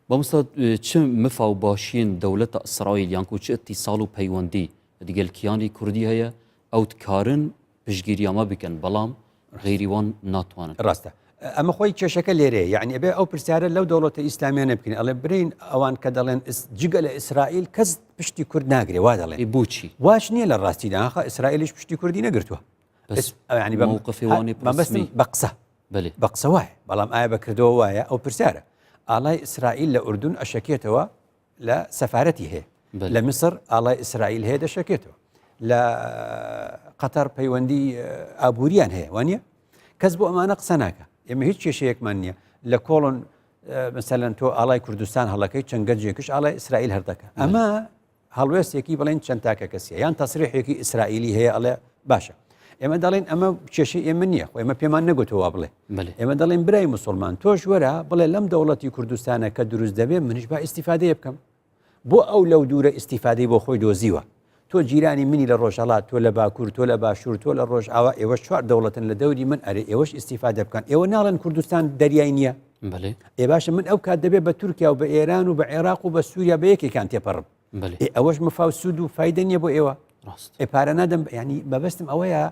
بەمستا چ مفاو باشین دەولەتە ئیسرائیل یانکو چ ئەتیساڵ و پەیوەندی دیگەلکیانی کوردی هەیە ئەو دکارن پشگیریامە بکەن بەڵام غێریوان ناتوانن ڕاستە ئەمە خۆی کێشەکە لێرەیە یعنی ئەبێ ئەو پرسیارە لەو دەوڵەتە ئیسلامیانە بکەین ئەڵێ برین ئەوان کە دەڵێن جگە لە ئیسرائیل کەس پشتی کورد ناگرێ وا دەڵێن بۆچی واش نییە لە ڕاستیدا ئاخە ئیسرائیلیش پشتی کوردی نەگرتووە ینی مووقفیوانی بەبستم بە قسە بە قسە وایە بەڵام ئایا بەکردەوە وایە ئەو پرسیارە ئاڵای ئیسرائیل لە ئوردون ئەشەکێتەوە لە سەفارەتی هەیە لە میسر ئاڵای ئیسرائیل هەیە دەشەکێتەوە لە قەتەر پەیوەندی ئابوووریان هەیە وانە کەس بۆ ئەمانە قسە ناکە ئێمە هیچ کێشەیەکمان نییە لە کۆڵن مثلەن تۆ ئاڵای کوردستان هەڵەکەی چەنگەجێکش ئاڵای ئیسرائیل هەردەکە ئەمە هەڵوێستێکی بڵێن چەند تاکە کەسیە یان تەسریحێکی ئیسرائیلی هەیە ئەڵێ باشە ئێمە دەڵێن ئەمە کێشەی ئێمە نییە خۆ ئێمە پێمان نەگوتەوە بڵێ ئێمە دەڵێن برای مسلمان تۆش وەرە بڵێ لەم دەوڵەتی کوردستانە کە دروست دەبێت منیش با ئیسیفادەیە بکەم بۆ ئەو لەو دوورە ئیسیفادەی بۆ خۆی دۆزیوە تۆ جیرانی منی لە ڕۆژهڵات تۆ لە باکوور تۆ لە باشوور تۆ لە ڕۆژ ئاوا ئێوە چوار دەوڵەتن لە دەوری من ئەرێ ئێوەش ئیسیفادە بکەن ئێوە ناڵێن کوردستان دەریای نییە ئێ باشە من ئەو کات دەبێت بە تورکیا و بە ئێران و بە عێراق و بە سووریا بە یەکێکان تێپەڕم ئەوەش مفاو سوود و فایدە نییە بۆ ئێوە پارە نادەم ینی بەبستم ئەوەیە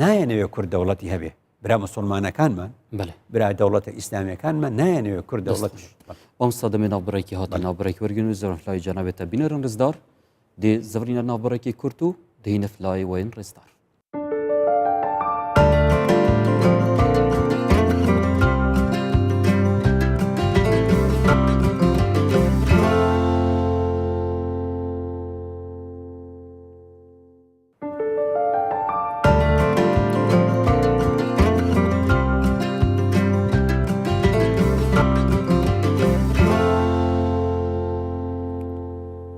نایەنەوێت کورد دەوڵەتی هەبێ برا مسلمانەکانمان برا دەوڵەتە ئیسلامیەکانمان نایەنەوێت کورد دەوڵەت ئەم سەدەمێ ناوبڕێکی هاتە ناوبڕێکی وەرگن و زەرفلای جەنابێتە بینەرن ڕزدار دێ زەڤرینە ناوبڕێکی کورت و دەینە فلای وەین ڕێزدار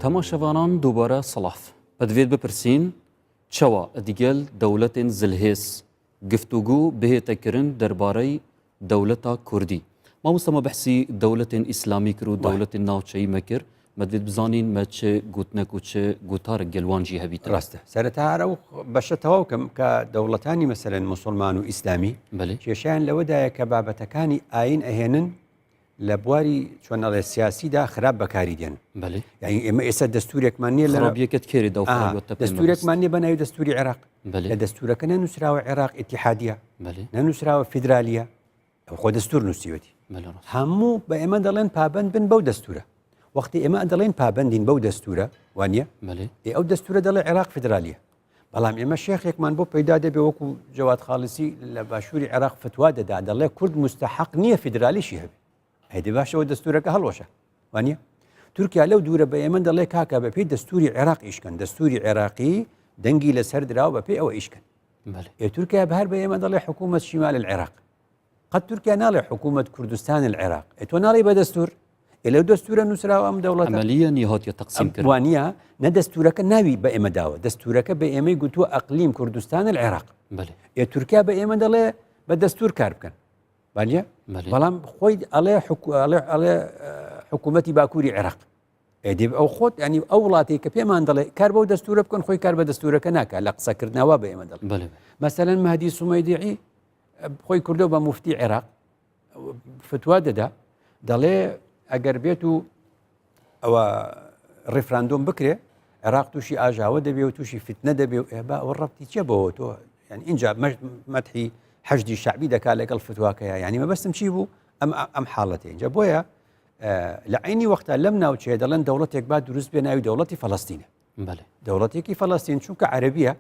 تەماشەوانان دووبارە سەڵاف بەدوێت بپرسین چەوە ئەدیگەل دەوڵەتێن زلهێز گفتوگو بهێتەکردن دەربارەی دەوڵەتە کوردی مامۆستا بەحسی دەوڵەتێن ئیسلامی کرد و دەوڵەتێن ناوچەی مەکرد مەدوێت بزانین مە چ گوتنەک و چ گوتارە گەلوانجی هەبیتە ڕاستە سەرەتارە و بەشە تەواو بکەم کە دەوڵەتانی مەسەلەن مسلمان و ئیسلامی کێشیان لەوەدایە کە بابەتەکانی ئاین ئەهێنن لە بواری چۆنەڵێ سیاسیدا خراپ بەکاری دێن یعنی ئێمە ئێستا دەستورێکمان نییە لە ڕابیەکەت کێری دەستورێکمان نیە بەناوی دەستوری عێراق لە دەستورەکە نەنووسراوە عێراق ئیتیحادیە نەنووسراوە فیدرالیە ئەو خۆ دەستور نووسیوەتی هەموو بە ئێمە دەڵێن پابند بن بەو دەستورە وەختی ئێمە دەڵێن پابندین بەو دەستورە وانە ئەو دەستورە دەڵێ عێراق فیدرالیە بەڵام ئێمە شێخێکمان بۆ پەیدا دەبێ وەکو جەواد خاڵسی لە باشووری عێراق فتوا دەدا دەڵێ کورد مستحق نییە فیدرالیشی هەبێ هەیدی باشەوە دەستورەکە هەڵوەشە وانە تورکیا لەو دوورە بە ئێمە دەڵێ کاکە بە پێی دەستوری عێراق ئیشکەن دەستوری عێراقی دەنگی لەسەر دراوە بە پێی ئەوە ئیشکەن تورکیا بەهر بە ئێمە دەڵێ حکوومەت شیمال العێراق قەت تورکیا ناڵێ حکوومەت کوردستان العێراق تۆ ناڵی بە دەستور لەو دەستورە نووسراوە ئەم دەوڵەت عملیە نیهاتیە تەقسیم کرد وانە نە دەستورەکە ناوی بە ئێمە داوە دەستورەکە بە ئێمەی گوتووە ئەقلیم کوردستان العێراق تورکیا بە ئێمە دەڵێ بە دەستور کار بکەن بەڵام خۆی ئەڵێ حکوومەتی باکووری عێراق ئەدێ ئەو خۆت ینی ئەو وڵاتی کە پێمان دەڵێ کار بەو دەستورە بکەن خۆی کار بە دەستورەکە ناکە لە قسەکردنەوە بە ئێمە دەڵێ مەسەلەن مەهدی سومەیدیعی خۆی کردەوە بە موفتی عێراق فتوا دەدا دەڵێ ئەگەر بێت و ئەوە ڕێفراندۆم بکرێ عێراق تووشی ئاژاوە دەبێ و تووشی فتنە دەبێ و ئێبا ئەوە ڕەبتی چێ بەوە تۆ ینی اینجا مەدحی حەشدی شعبی دەکا لەگەڵ فتواکەیە ینی مەبەستم چی بوو ئەم حاڵەتە اینجا بۆیە لە عینی وەختە لەم ناوچەیە دەڵێن دەوڵەتێک با دروست بێ ناوی دەوڵەتی فەڵەستینە دەوڵەتێکی فەڵەستین چونکە عەرەبیە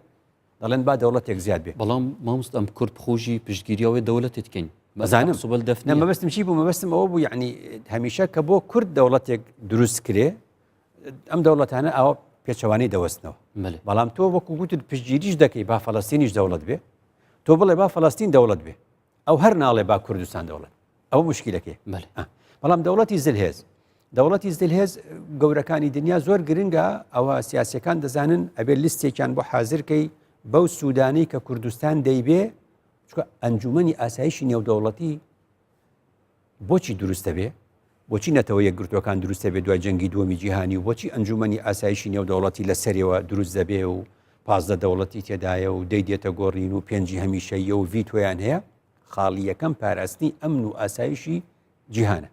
دەڵێن با دەوڵەتێک زیاد بێ بەڵام مامۆست ئەم کورد بخۆشی پشتگیریەوەی دەوڵەتێت بکەین بەزانم سوبەل دەفنە مەبەستم چی بوو مەبەستم ئەوە بوو یعنی هەمیشە کە بۆ کورد دەوڵەتێک دروست کرێ ئەم دەوڵەتانە ئەوە پێچەوانەی دەوەستنەوە بەڵام تۆ وەکو گوتت پشتگیریش دەکەی با فەڵەستینیش دەوڵەت بێ تۆ بڵێ با فەڵەستین دەوڵەت بێ ئەو هەر ناڵێ با کوردستان دەوڵەت ئەو مشکلەکەی بەڵام دەوڵەتی زلهێز گەورەکانی دنیا زۆر گرنگە ئەوە سیاسەکان دەزانن ئەبێ لیستێکیان بۆ حازرکەی بەو سوودانی کە کوردستان دەیبێ چکە ئەنجومەنی ئاسایشی نێودەوڵەتی بۆچی دروستە بێ بۆچی نەتەوە یەکگرتوەکان دروستە بێ دوای جەنگی دووەمی جیهانی و بۆچی ئەنجومەنی ئاسایشی نێودەوڵەتی لە سەرەوە دروست دەبێ و پازدە دەوڵەتی تێدایە و دەیدێتە گۆڕین و پێنجی هەمیشەیە و ڤیتۆیان هەیە خاڵی یەکەم پاراستنی ئەمن و ئاسایشی جیهانە.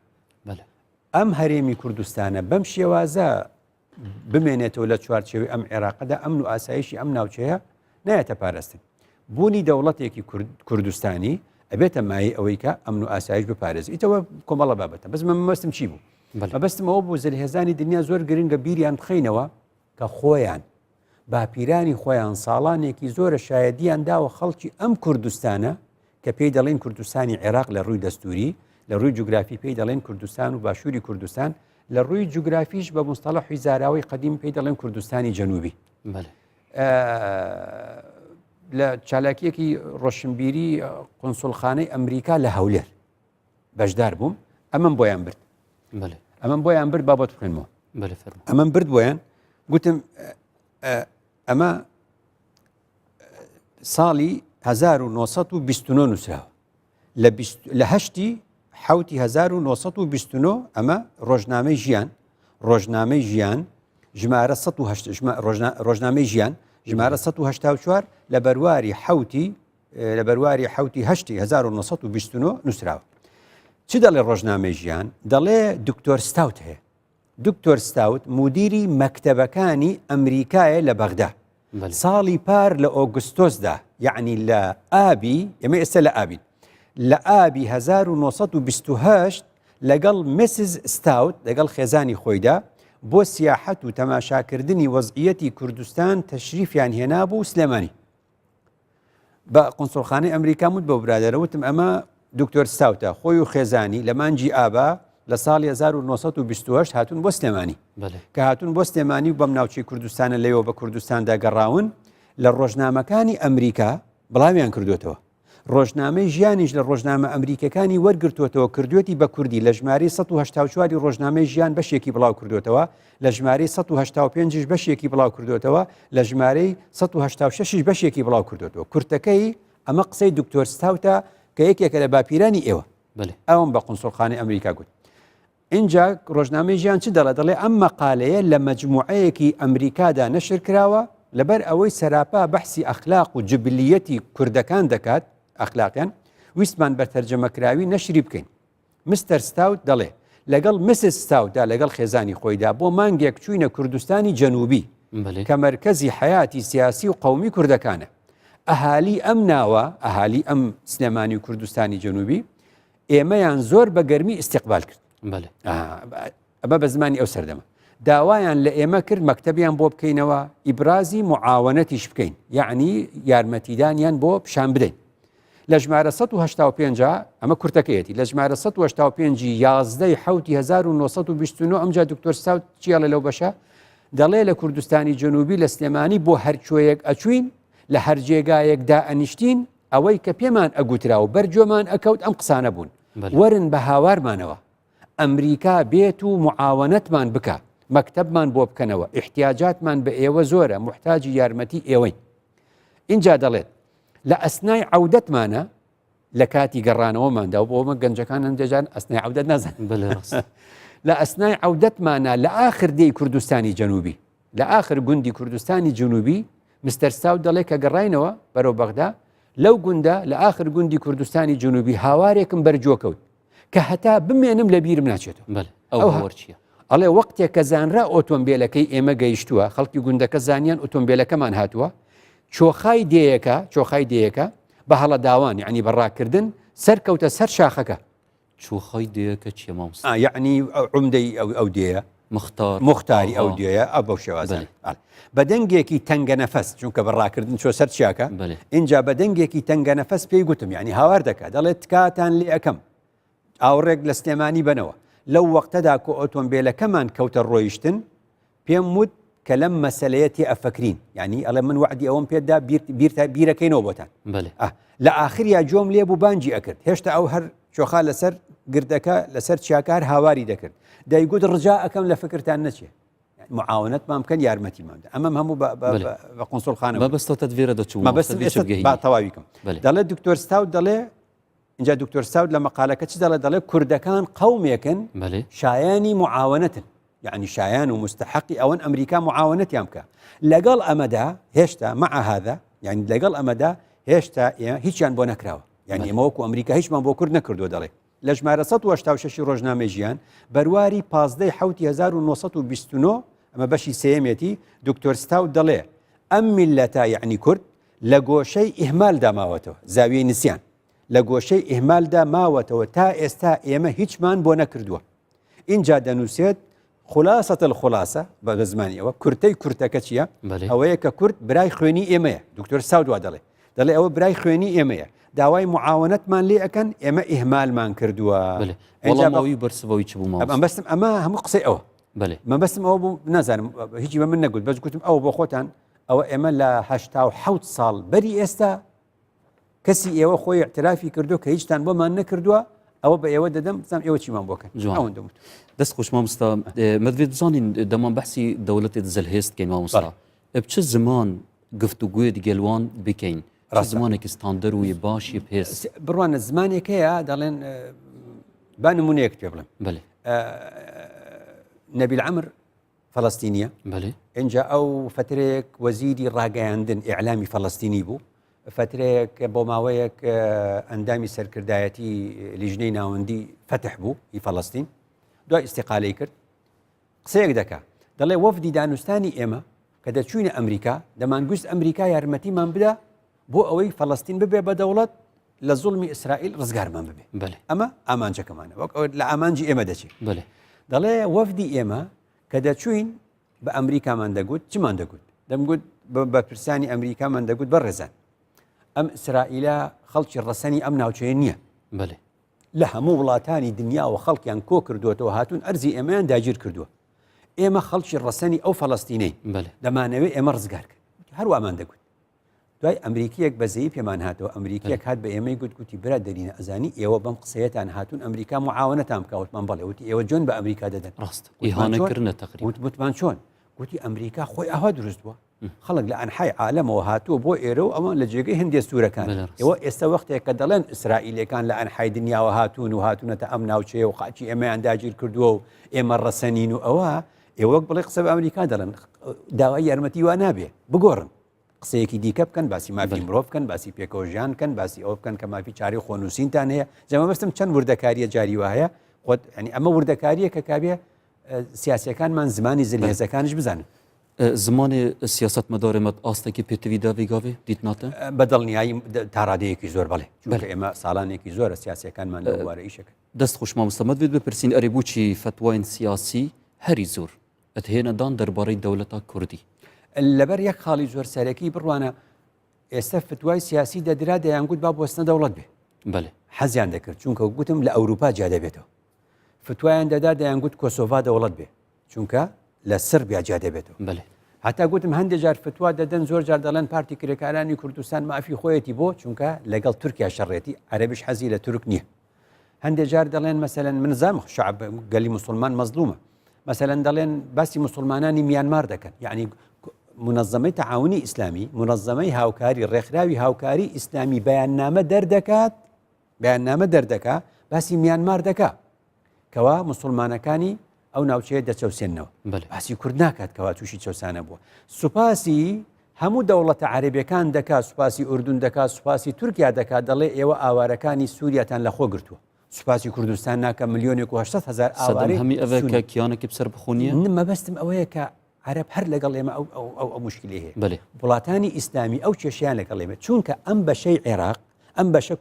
ئەم هەرێمی کوردستانە بەم شێوازە بمێنێتەوە لە چوارچێوەی ئەم عێراقەدا ئەمن و ئاسایشی ئەم ناوچەیە نایەتە پاراستن. بوونی دەوڵەتێکی کوردستانی ئەبێتە مای ئەوەی کە ئەمن و ئاسایش بپارێزی. ئیتەوە کۆمەڵە بابەتە. بەس مەبەستم چی بوو؟ مەبەستم ئەوە بوو زەرهێزانی دنیا زۆر گرنگە بیریان بخەینەوە کە خۆیان باپیرانی خۆیان ساڵانێکی زۆرە شایەدیان داوە خەڵکی ئەم کوردستانە کە پێی دەڵێن کوردستانی عێراق لە ڕووی دەستوری، لە ڕووی جوگرافی پێی دەڵێن کوردستان و باشووری کوردستان، لە ڕووی جوگرافیش بە مستەڵەحی زاراوی قەدیم پێی دەڵێن کوردستانی جەنوبی. لە چالاکیەکی ڕۆشنبیری قونسوڵخانەی ئەمریکا لە هەولێر بەشدار بووم، ئەمەم بۆیان برد. ئەمەم بۆیان برد بابەت بخوێنمەوە. ئەمەم برد بۆیان گوتم ئەمە ساڵی 1929 نووسراوە لە هەشتی حوتی 1929 ئەمە ڕۆژنامەی ژیان ژمارە 108 ڕۆژنامەی ژیان ژمارە 184 لە بەرواری حوتی هەشتی 1929 نووسراوە. چی دەڵێ ڕۆژنامەی ژیان؟ دەڵێ دکتۆر ستاوت هەیە. دکتۆر ستاوت مدیری مەکتەبەکانی ئەمریکایە لە بەغدا. ساڵی پار لە ئۆگستۆسدا، یعنی لە ئابی، ئێمە ئێستا لە ئابین، لە ئابی 1928 لەگەڵ مسز ستاوت لەگەڵ خێزانی خۆیدا بۆ سیاحەت و تەماشاکردنی وەزعیەتی کوردستان تەشریفیان هێنا بوو سلێمانی. بە قونسوڵخانەی ئەمریکا وت بە برادەرەوتم ئەمە دکتۆر ستاوتە خۆی و خێزانی لە مانجی ئابا لە ساڵی 1928 هاتون بۆ سلێمانی کە هاتون بۆ سلێمانی و بەم ناوچەی کوردستانە لەوە بە کوردستاندا گەڕاون لە ڕۆژنامەکانی ئەمریکا بڵاویان کردوێتەوە. ڕۆژنامەی ژیانیش لە ڕۆژنامە ئەمریکەکانی وەرگرتوێتەوە کردوێتی بە کوردی لە ژمارەی 184 ڕۆژنامەی ژیان بەشێکی بڵاو کردوێتەوە، لە ژمارەی 185 بەشێکی بڵاو کردوێتەوە، لە ژمارەی 186 بەشێکی بڵاو کردوێتەوە. کورتەکەی ئەمە قسەی دکتۆر ستاوتە کە یەکێکە لە باپیرانی ئێوە. ئەوم بە قونسوڵخانەی ئەمریکا گوت. اینجا ڕۆژنامەی ژیان چ دەڵێ ئەم مەقالەیە لە مەجموعەیەکی ئەمریکادا نەشر کراوە لەبەر ئەوەی سەراپا بەحسی ئەخلاق و جبلیەتی کوردەکان دەکات، ئەخلاقیان ویستمان بە تەرجەمەکراوی نەشری بکەین. مستەر ستاوت دەڵێ لەگەڵ مسز ستاوتدا لەگەڵ خێزانی خۆیدا بۆ مانگێک چوینە کوردستانی جەنوبی کە مەرکەزی حیاتی سیاسی و قەومی کوردەکانە. ئەهالی ئەم ناوە، ئەهالی ئەم سلێمانی و کوردستانی جەنوبی ئێمەیان زۆر بە گەرمی ئیستیقبال کرد. ئەمە بە زمانی ئەو سەردەمە داوایان لە ئێمە کرد مەکتەبیان بۆ بکەینەوە، ئیبرازی معاونەتیش بکەین، یعنی یارمەتیدانیان بۆ پیشان بدەین. لە ژمارە 185 ئەمە کورتەکەیەتی لە ژمارە 185 11 حوتی 1929 ئەمجا دکتۆر ستاوت چیاڵە لەو بەشە دەڵێ لە کوردستانی جەنوبی لە سلێمانی بۆ هەرچۆیەک ئەچوین لە هەر جێگایەکدا ئەنیشتین ئەوەی کە پێمان ئەگوترا و بەرجۆمان ئەکەوت ئەم قسانە بوون. وەرن بە هاوارمانەوە ئەمریکا بێت و معاونەتمان بکە، مەکتەبمان بۆ بکەنەوە، احتیاجاتمان بە ئێوە زۆرە، محتاجی یارمەتی ئێوەین. اینجا دەڵێت لە ئەسنای عەودەتمانە لە کاتی گەڕانەوەماندا و بۆمە گەنجەکان هەندێجان ئەسنای عەودەت نازان لە ئەسنای عەودەتمانە لە ئاخر دەی کوردستانی جەنوبی، لە ئاخر گوندی کوردستانی جەنوبی مستەر ستاوت دەڵێ کە گەڕاینەوە بەرەو بەغدا لەو گوندە لە ئاخر گوندی کوردستانی جەنوبی هاوارێکم بەرجۆکەوت کە هەتا بمێنم لە بیرم ناچێتەوە. ئەڵێ وەختێک کە زانرا ئۆتۆمبیلەکەی ئێمە گەیشتووە، خەڵکی گوندەکە زانیان ئۆتۆمبیلەکەمان هاتووە، چۆخای دەیەکە بە هەڵە داوان یعنی بەڕاکردن سەرکەوتە سەر شاخەکە. چۆخای دەیەکە چیە مامۆستا؟ یعنی عومدەی ئەو دێیە مختاری ئەو دێیە ئەو بەو شێوازە بە دەنگێکی تەنگە نەفەس، چونکە بەڕاکردن چۆ سەر چیاکە اینجا بە دەنگێکی تەنگە نەفەس پێی گوتم یعنی هاوار دەکات، دەڵێت تکاتان لێ ئەەکەم ئاوڕێک لە سلێمانی بنەوە. لەو وەختەدا کە ئۆتۆمبیلەکەمان کەوتە ڕۆیشتن پێم وت کە لەم مەسەلەیە تێ ئەفەکرین، یعنی ئەڵێ من وعدی ئەوم پێدا بیرەکەینەوە بۆتان. لە ئاخریا جۆم لێ بوو بانجی ئەکرد، هێشتا ئەو هەر چۆخا لەسەر گردەکە لەسەر چیاکار هاواری دەکرد، دەیگوت ڕجا ئەەکەم لە فکرتان نەچێ، معاونەتمان بکەن یارمەتیماندا. ئەمەم هەموو بە قونسوڵخانە مەبەستە دوێرە دەچوو با تەواویکەم. دەڵێت دکتۆر ستاوت دەڵێ اینجا دکتۆر ستاوت لە مەقالەکە چ دەڵێ کوردەکان قەومێکن شایانی معاونەتن، يعني شایان و مستحقی ئەوەن ئەمریکا معاونەتیان بکە لەگەڵ ئەمەدا هێشتا مع هذا يعني لەگەڵ ئەمەدا هێشتا هیچیان بۆ نەکراوە يعني ئێمە وەکو ئەمریکا هیچمان بۆ کورد نەکردووە دەڵێ لە ژمارە 1986 ڕۆژنامەی ژیان بەرواری 15/1929 ئەمە بەشی سێمێتی دکتۆر ستاو دەڵێ ئەم میلەتە یعنی کورد لە گۆشەی ئیهمالدا ماوەتەوە زاویەی نسیان لە گۆشەی ئیهمالدا ماوەتەوە تا ئێستا ئێمە هیچمان بۆ نەکردووە اینجا دەنووسێت خلاصة الخلاصة بە زمانی ئەوە کورتەی کورتەکە چییە ئەوەیە کە کورد برای خوێنی ئێمەیە دکتۆر ستاو دوا دەڵێ ئەوە برای خوێنی ئێمەیە داوای معاونەتمان لێ ئەەکەن ئێمە ئیهمالمان کردووە وەڵامەوەی بەرسەوەی چ بوو بەستم ئەمە هەموو قسەی ئەوە من بەستم ئەوە بوو نازانم هیچی بە من نەگوت بەس گوتم ئەوە بۆ خۆتان ئەوە ئێمە لە 87 ساڵ بەری ئێستا کەسی ئێوە خۆی اعترافی کردو کە هیچتان بۆمان نەکردووە ئەوە بە ئێوە دەدەم بزانم ئێوە چیمان بۆکەن دەست خۆش مامۆستا مەدوێت بزانین دەمان بەحسی دەوڵەتێت زەلهێستکەین مامۆستا بچ زمان گفتوگوێت گەلوان بکەین زمانێکی ستاندەروی باشی پێس بڕوانە زمانێک هەیە دەڵێن با نمونەیەک پێ بڵێم نەبیل عەمر فەڵەستینیە اینجا ئەو فترێک وەزیری ڕاگەیاندن ئیعلامی فەڵەستینی بوو فترێک بۆ ماوەیەک ئەندامی سەرکردایەتی لیژنەی ناوەندی فتح بوو ی فەڵەستین دوای ئیستیقالەی کرد قسەیەک دەکا دەڵێ وەفدی دانوستانی ئێمە کە دەچوینە ئەمریکا دەمانگوست ئەمریکا یارمەتیمان بدە بۆ ئەوەی فەڵەستین ببێ بە دەوڵەت لە زوڵمی ئیسرائیل ڕزگارمان ببێ ئەمە ئامانجەکەمانە وەک لە ئامانجی ئێمە دەچێت دەڵێ وەفدی ئێمە کە دەچوین بە ئەمریکامان دەگوت چمان دەگوت دەمگوت بە پرسانی ئەمریکامان دەگوت بە ڕێزان ئەم ئیسرائیلە خەڵکی ڕەسەنی ئەم ناوچەیە نییە لە هەموو وڵاتانی دنیاوە خەڵکیان کۆ کردوێتەوە هاتوون ئەرزی ئێمەیان داگیر کردووە ئێمە خەڵکی ڕەسەنی ئەو فەڵەستینەی دەمانەوێت ئێمە ڕزگارکە هەروەمان دەگوت دوای ئەمریکیەک بەزەیی پێمان هاتەوە ئەمریکیەک هات بە ئێمەی گوتی برا دەرینە ئەزانی ئێوە بەم قسەیەتان هاتوون ئەمریکا معاونەتان بکەوتمان بەڵێ وتی ئێوە جۆن بە ئەمریکا دەدەن ڕاست ئیهانەکردنە تەقریبا وتمان چۆن گوتی ئەمریکا خۆی ئاوا دروست بووە خەڵک لە ئەنحای عالەمەوە هاتووە بۆ ئێرە و ئەمە لە جێگەی هەندێ سوورەکان ئێوە ئێستا وەختێک کە دەڵێن ئیسرائیلەکان لە ئەنحای دنیاوە هاتوون و هاتوونەتە ئەم ناوچەیە و قاچی ئێمەیان داگیر کردووە و ئێمە ڕەسەنین و ئەوە ئێوە بڵێ قسە بە ئەمریکا دەڵێن داوای یارمەتی وا نابێ بگۆڕن قسەیەکی دیکە بکەن باسی مافی مرۆڤ بکەن باسی پێکەوەژیان بکەن باسی ئەوە بکەن کە مافی چاری خۆنووسینتان هەیە جەمە بەستم چەند وردەکاریە جاری وایە خۆت ینی ئەمە وردەکاریە کە کابێ سیاسەکانمان زمانی زلهێزەکانش بزانن زمانی سیاست مەدارێمەت ئاستێکی پێتویدا ڤیگاوێ دیتناتە بەدڵنیایی تاڕادەیەکی زۆر بڵێ ئێمە ساڵانێکی زۆرە سیاسەکانمان لەوارە ئیشەکە دەست خۆش مامۆستا مەدوێت بپرسین ئەرێ بۆچی فتوایên سیاسی هەری زۆر ئەتهێنەدان دەربارەی دەوڵەتە کوردی لەبەر یەک خاڵی زۆر سەرەکی بڕوانە ئێستا فتوای سیاسی دەدرا دەیانگوت با بۆستنە دەوڵەت بێ حەزیان دەکرد چونکە گوتم لە ئەوروپا جا دەبێتەوە فتوایان دەدا دەیانگوت کۆسۆڤا دەوڵەت بێ چونکە لە سربیا جا دەبێتەوە هەتا گوتم هەندێک جار فتوا دەدەن زۆر جار دەڵێن پارتی کرێکارانی کوردستان مافی خۆیەتی بۆ چونکە لەگەڵ تورکیا شەڕێتی عەرەبیش حەزی لە تورک نییە هەندێک جار دەڵێن مەسەلەن منزام شعب گەلی موسڵمان مەزلومە مەسەلەن دەڵێن باسی موسڵمانانی میانمار دەکەن یعنی منظمەی تعاونی ئیسلامی منظمەی هاوکاری ڕێکخراوی هاوکاری ئیسلامی بەیاننامە دەردەکات باسی میانمار دەکا کەوا موسڵمانەکانی ئەو ناوچەیە دەچەوسێنەوە باسی کورد ناکات کەوا تووشی چەوسانە بووە سوپاسی هەموو دەوڵەتە عەرەبیەکان دەکات سوپاسی ئوردون دەکات سوپاسی تورکیا دەکات دەڵێ ئێوە ئاوارەکانی سووریاتان لەخۆ گرتووە سوپاسی کوردستان ناکە 1,800,000 ئاوارەی هەمی ئەوە کە کیانێکی بسەر بخۆنیە مەبەستم ئەوەیە کە عەرەب هەر لەگەڵ ئێمە ئەو مشکلی هەیە وڵاتانی ئیسلامی ئەو کێشیان لەگەڵ ئێمە چونکە ئەم بەشەی عێراق ئەم بەشە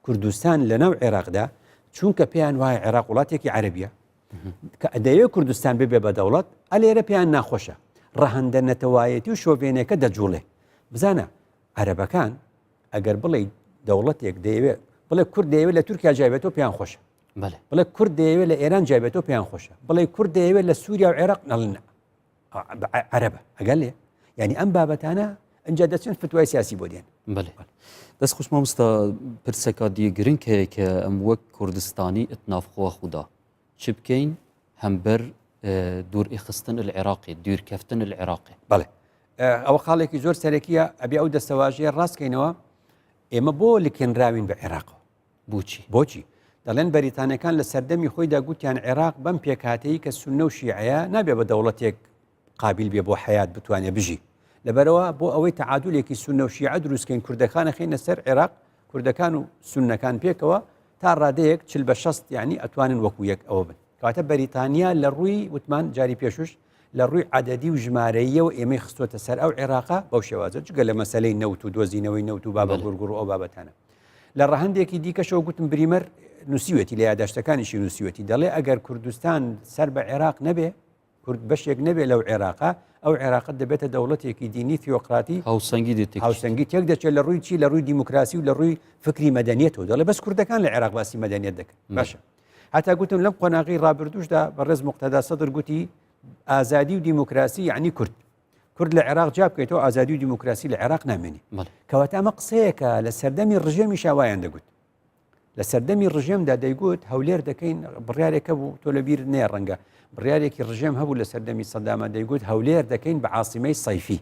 کوردستان لەناو عێراقدا چونکە پێیان وایە عێراق وڵاتێکی عەرەبیە کە دەیەوێت کوردستان ببێ بە دەوڵەت ئەلێرە پێیان ناخۆشە ڕەهەندە نەتەوایەتی و شۆڤێنەکە دەجوڵێ بزانە عەرەبەکان ئەگەر بڵێ دەوڵەتێک دەیەوێت بڵێ کورد دەیەوێت لە تورکیا جایبێتەوە پێیان خۆشە بڵێ کورد دەیەوێت لە ئێران جایبێتەوە پێیان خۆشە بڵێ کورد دەیەوێت لە سووریا و عێراق نەڵن عەرەبە ئەگەر لێ یعنی ئەم بابەتانە ئەنجا دەچن فتوای سیاسی بۆ دێن دەست خۆش مامۆستا پرسەکە دیە گرنگ هەیە کە ئەم وەک کوردستانی ئەتنافخۆوە خودا چ بکەین هەمبەر دوور ئیخستن العێراقی دوورکەفتن العێراقی بەڵێ ئەوە خاڵێکی زۆر سەرەکیە ئەبێ ئەو دەستەواژەیە ڕاستکەینەوە ئێمە بۆ لکێنراوین بە عێراقەوە بۆچی دەڵێن بەریتانەکان لە سەردەمی خۆیدا گوتیان عێراق بەم پێکاتەی کە سونە و شیعەیە نابێ بە دەوڵەتێک قابل بێ بۆ حیات بتوانێت بژی لەبەرەوە بۆ ئەوەی تەعادولێکی سونە و شیعە دروستکەین کوردەکانە خێنە سەر عێراق کوردەکان و سونەکان پێکەوە تا ڕادەیەک 40/60 یعنی ئەتوانن وەکو یەک ئەوە بن کاتە بەریتانیا لە ڕووی وتمان جاری پێشوش لە ڕووی عەدەدی و ژمارەیەوە ئێمەی خستۆتە سەر ئەو عێراقا بەو شێوازە جگە لە مەسەلەی نەوت و دۆزینەوەی نەوت و بابە گورگوڕ و ئەو بابەتانە لە ڕەهەندێکی دیکەشەوە گوتم بریمەر نووسیوەتی لە یادداشتەکانیشی نووسیوەتی دەڵێ ئەگەر کوردستان سەر بە عێراق نەبێ کورد بەشێک نەبێ لەو عێراقا ئەو عێراقت دەبێتە دەوڵەتێکی دینی تیۆقراتی هاوسەنگی تێک دەچێت لە ڕووی چی لە ڕووی دیموکراسی و لە ڕووی فکری مەدەنیەتەوە دەڵێ بەس کوردەکان لە عێراق باسی مەدەنیەت دەکەن باشە هەتا گوتم لەم قۆناغی ڕابردوشدا بەڕێز موقتەدا سەدر گوتی ئازادی و دیموکراسی یعنی کورد لە عێراق جا بکەیتەوە ئازادی و دیموکراسی لە عێراق نامێنی کەواتە ئەمە قسەیەکە لە سەردەمی ڕژێمی شاوایان دەگوت لە سەردەمی ڕژێمدا دەیگوت هەولێر دەکەین بڕیارێکە بوو تۆ لەبیر نێ ڕەنگە بڕیارێکی ڕژێم هەبوو لە سەردەمی سەدامە دەیگوت هەولێر دەکەین بە عاسیمەی سەیفی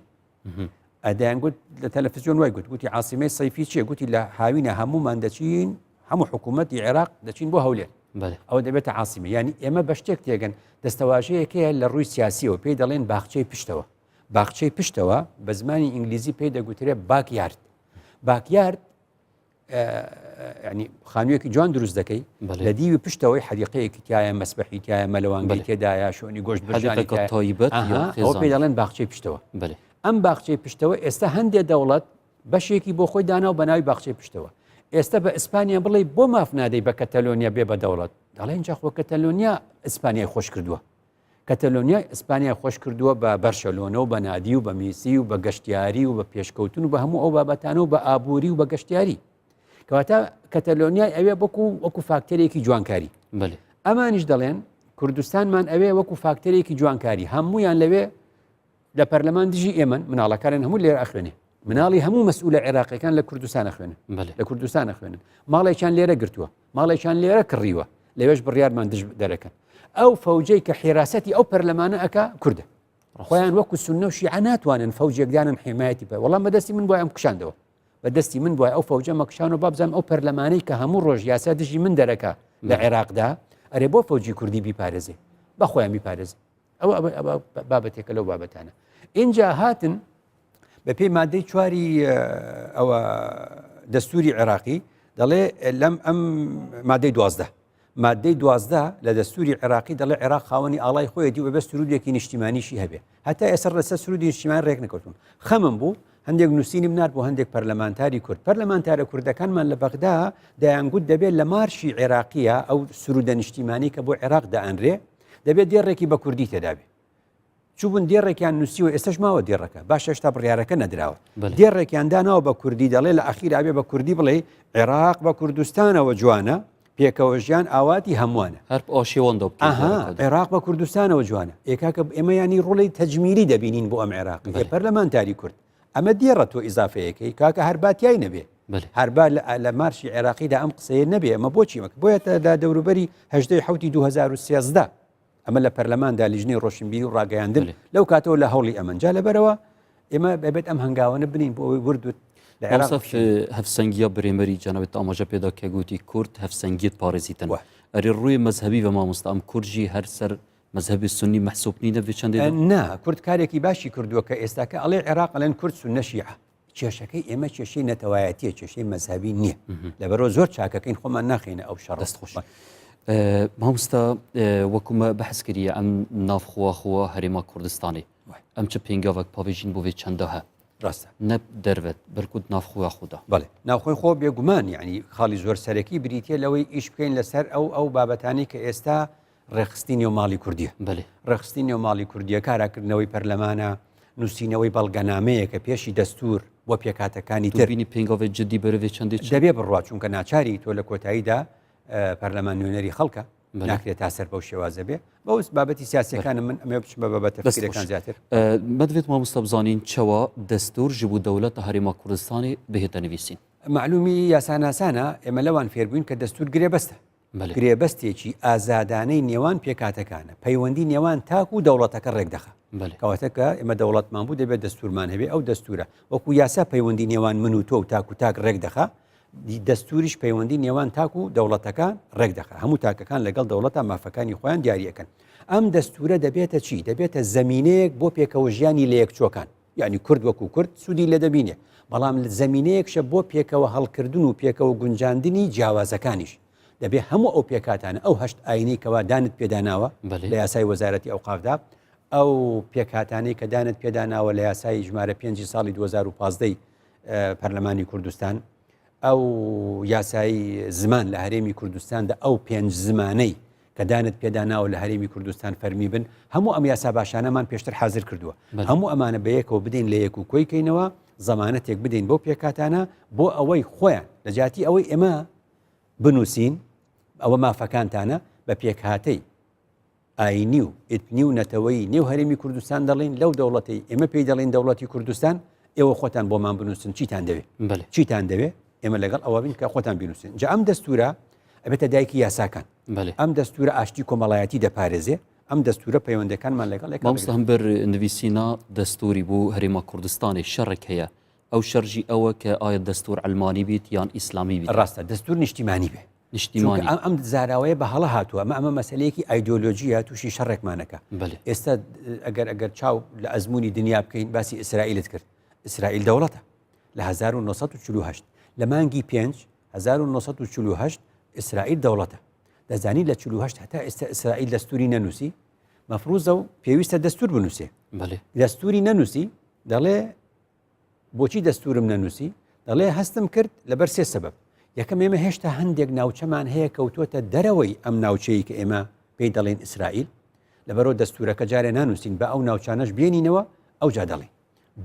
ئەدایان گوت لە تەلەڤیزیۆن وای گوتی عاسیمەی سەیفی چیە گوتی لە هاوینە هەمومان دەچین هەموو حکوومەتی عێراق دەچین بۆ هەولێر ئەوە دەبێتە عاسیمە ینی ئێمە بە شتێک تێگەن دەستەواژەیەکەیە لە ڕووی سیاسیەوە پێی دەڵێن باخچەی پشتەوە باخچەی پشتەوە بە زمانی ئینگلیزی پێی دەگوترێت باکیارد ینی خانوویەکی جوان دروست دەکەی لە دیوی پشتەوەی حەدیقەیەکی تایە مەسبەحی تایە مەلەوانگەی تێدایە شۆنی گۆشت ئەو پێی دەڵێن باخچەی پشتەوە ئەم باخچەی پشتەوە ئێستا هەندێک دەوڵەت بەشێکی بۆ خۆی دانا و بەناوی باخچەی پشتەوە ئێستا بە ئیسپانیا بڵێ بۆ مافنادەی بە کەتەلۆنیا بێ بە دەوڵەت دەڵێن جاخۆ کەتەلۆنیا ئیسپانیای خۆش کردووە کەتەلۆنیا ئیسپانیا خۆش کردووە بە بەرشەلۆنە و بە نادی و بە میسی و بە گەشتیاری و بە پێشکەوتن و بە هەموو ئەو بابەتانە و بە ئابووری و بە گەشتیاری کەواتە کەتەلۆنیای ئەوێ وەکو فاکتەرێکی جوانکاری ئەمانیش دەڵێن کوردستانمان ئەوێ وەکو فاکتەرێکی جوانکاری هەموویان لەوێ لە پەرلەمان دژی ئێمن مناڵەکانن هەموو لێرە ئەخوێنێ مناڵی هەموو مەسئولە عێراقیەکان لە کوردستان ئەخوێنن لە کوردستان ئەخوێنن ماڵێکیان لێرە گرتووە ماڵێکیان لێرە کڕیوە لەوێش بڕیارمان دژ دەرەکەن ئەو فەوجەی کە حیراسەتی ئەو پەرلەمانە ئەکا کووردە خۆیان وەکو سونە و شیعە ناتوانن فەوجێکدانن حیمایەتی پێ وەڵام بەدەستی من بۆ ئەم کوشاندەوە بەدەستی من بۆە ئەو فەوجە مەکشان و بابزانم ئەو پەرلەمانەی کە هەموو ڕۆژ یاسا دژی من دەرەکە لە عێراقدا ئەرێ بۆ فەوجی کوردی بیپارێزێ بە خۆیان بیپارێزێ ئەوە بابەتێکە لەو بابەتانە اینجا هاتن بە پێی مادەی چواری ئەوە دەستوری عێراقی دەڵێ لەم ئەم مادەی 12 لە دەستوری عێراقی دەڵێ عێراق خاوەنی ئاڵای خۆیەتی و بە سرودێکی نیشتیمانیشی هەبێ هەتا ئێستا لەسەر سرودی نیشتیمان ڕێک نەکەوتون خەمم بوو هەندێک نووسینی بنار بۆ هەندێک پەرلەمانتاری کورد پەرلەمانتارە کوردەکانمان لە بەغدا دەیانگوت دەبێت لە مارشی عێراقیە ئەو سرودە نیشتیمانی کە بۆ عێراق دەئەنرێ دەبێت دێڕێکی بە کوردی تێدابێ چوبوون دێڕێکیان نووسیوە ئێستش ماوە دێڕەکە باشە هێشتا بڕیارەکە نەدراوە دێڕێکیان داناوە بە کوردی دەڵێ لە ئەخیر ئابێ بە کوردی بڵێ عێراق بە کوردستانەوە جوانە پێکەوە ژیان ئاواتی هەمووانە هەر ئاشێوەندە عێراق بە کوردستانەوە جوانە ئێکاکە ئێمە ینی ڕۆڵی تەجمیلی دەبینین بۆ ئەم عێراق پەرلەمانتاری کورد ئەمە دیێڕە تۆ ئیزافەیەکەی کاکە هەرباتیای نەبێ هەربار لە مارشی عێراقیدا ئەم قسەیە نەبێ ئەمە بۆچی مەکە بۆیە لە دەوروبەری 2013 ئەمە لە پەرلەماندا لیژنەی ڕۆشنبیری و ڕاگەیاندن لەو کاتەوە لە هەوڵی ئەمەنجا لەبەرەوە ئێمە بەبێت ئەم هەنگاوانە بنین بۆ ئەوەی وردوت هەفسەنگیە برێمەری جەنابێت ئاماژە پێدا کە گوتی کورد هەفسەنگیت پارێزیتن ئەری ڕووی مەذهبی بە مامۆستا ئەم کورژی هەر سەر مەذهبی سنی مەحسوب نینە بێ چەندێ نا کورد کارێکی باشی کردووە کە ئێستاکە ئەڵێ عێراق ئەڵێن کورد سونە شیعە کێشەکەی ئێمە کێشەی نەتەوایەتیە کێشەی مەذهبی نییە لەبەرەوە زۆر چاکەکەین خۆمان ناخینە ئەو شەڕ دەست خۆش مامۆستا وەکومە بەحث کردیە ئەم نافخواخوا هەرێما کوردستانی ئەم چ پێنگاوەک پاوێژین بۆ وێ چەندە هە ڕاستە نەب دەربێت بەرکوت نافخوا خوددا بەڵێ ناوخۆی خۆ بێگومان یعنی خاڵی زۆر سەرەکی بریتە لەوەی ئیش بکەین لەسەر ئەو بابەتانی کە ئێستا ڕێخستی نێوماڵی کوردیە ڕێخستی نێوماڵی کوردیە کاراکردنەوەی پەرلەمانە نووسینەوەی بەڵگەنامەیە کە پێشی دەستور وە پێکاتەکانی تربینی پێنگاوێت جدی بەرەوێت چەندێک دەبێ بڕوا چونکە ناچاری تۆ لە کۆتاییدا پەرلەمان نوێنەری خەڵکە ناکرێت تا سەر بەو شێوازە بێ بەوس بابەتی سیاسەکانە من ئەمێ بچ بە بابەتە فکرەکان زیاتر مەدەوێت مامۆستا بزانین چەوە دەستور ji بۆ دەوڵەتە هەرێما کوردستانی بهێتە نوویسین معلومی یاساناسانە ئێمە لەوان فێربووین کە دەستور گرێبەستە گرێبەستێکی ئازادانەی نێوان پێکاتەکانە پەیوەندی نێوان تاک و دەوڵەتەکە ڕێک دەخە کەواتەکە ئێمە دەوڵەتمان بوو دەبێت دەستورمان هەبێ ئەو دەستورە وەکو یاسا پەیوەندی نێوان من و تۆ و تاک ڕێک دەخە دەستوریش پەیوەندی نێوان تاکو و دەوڵەتەکان ڕێک دەخات هەموو تاکەکان لەگەڵ دەوڵەتە مافەکانی خۆیان دیاریەکەن ئەم دەستورە دەبێتە چی دەبێتە زەمینەیەک بۆ پێکەوە ژیانی لە یەکچۆکان یعنی کورد وەکو کورد سوودی لە دەبینێ بەڵام زەمینەیەکشە بۆ پێکەوە هەڵکردن و پێکەوە گونجاندنی جیاوازەکانیش دەبێت هەموو ئەو پێکاتانە ئەو هەشت ئاینەی کەوا دانت پێداناوە لە یاسای وەزارەتی ئەوقافدا ئەو پێکاتانەی کە دانت پێداناوە لە یاسای ژمارە 5 ساڵی 2015 پەرلەمانی کوردستان ئەو یاسایی زمان لە هەرێمی کوردستاندا ئەو 5 زمانەی کە دانت پێداناوە لە هەرێمی کوردستان فەرمی بن هەموو ئەم یاسا باشانەمان پێشتر حاضر کردووە هەموو ئەمانە بەیەکەوە بدەین لە یەک و کۆی کەینەوە زەمانەتێک بدەین بۆ پێکاتانە بۆ ئەوەی خۆیان لە جاتی ئەوەی ئێمە بنووسین ئەوە مافەکانتانە بە پێکهاتەی ئاینی و ئتنی و نەتەوەی نێو هەرێمی کوردستان دەڵین لەو دەوڵەتی ئێمە پێی دەڵین دەوڵەتی کوردستان ئێوە خۆتان بۆمان بنووسن چیتان دەوێت چیتان دەوێت ئێمە لەگەڵ ئەوە بین کە خۆتان بنووسن جا ئەم دەستورە ئەبێتە دایکی یاساکان ئەم دەستورە ئاشتی کۆمەڵایەتی دەپارێزێ ئەم دەستورە پەیوەندەکانمان لەگەڵ مامۆستا هەم بەر نویسینا دەستوری بوو هەرێما کوردستانی شەڕێک هەیە ئەو شەرژی ئەوە کە ئایا دەستور ئەلمانی بیت یان ئیسلامی بیت ڕاستە دەستور نیشتیمانی بێ ئەم زاراوەیە بە هەڵە هاتووە ئەمە مەسلەیەکی ئایدۆلۆژیە تووشی شەڕێکمانەکە ئێستا ئەگەر چاو لە ئەزمموی دنیا بکەین باسی ئیسرائیلت کرد ئیسرائیل دەوڵەتە لە 1948 لە مانگی 1948 ئیسرائیل دەوڵەتە دەزانی لە 48 هەتا ئێستا ئیسرائیل دەستوری نەنووسی مەفروضە و پێویستە دەستور بنووسێ دەستوری نەنووسی دەڵێ بۆچی دەستورم نەنووسی دەڵێ هەستم کرد لەبەر سێ سەبەب یەکەم ئێمە هێشتا هەندێک ناوچەمان هەیە کەوتوتە دەرەوەی ئەم ناوچەیە کە ئێمە پێی دەڵێن ئیسرائیل لەبەرەوە دەستورەکە جارێ نانووسین بە ئەو ناوچانەش بێنینەوە ئەو جا دەڵێ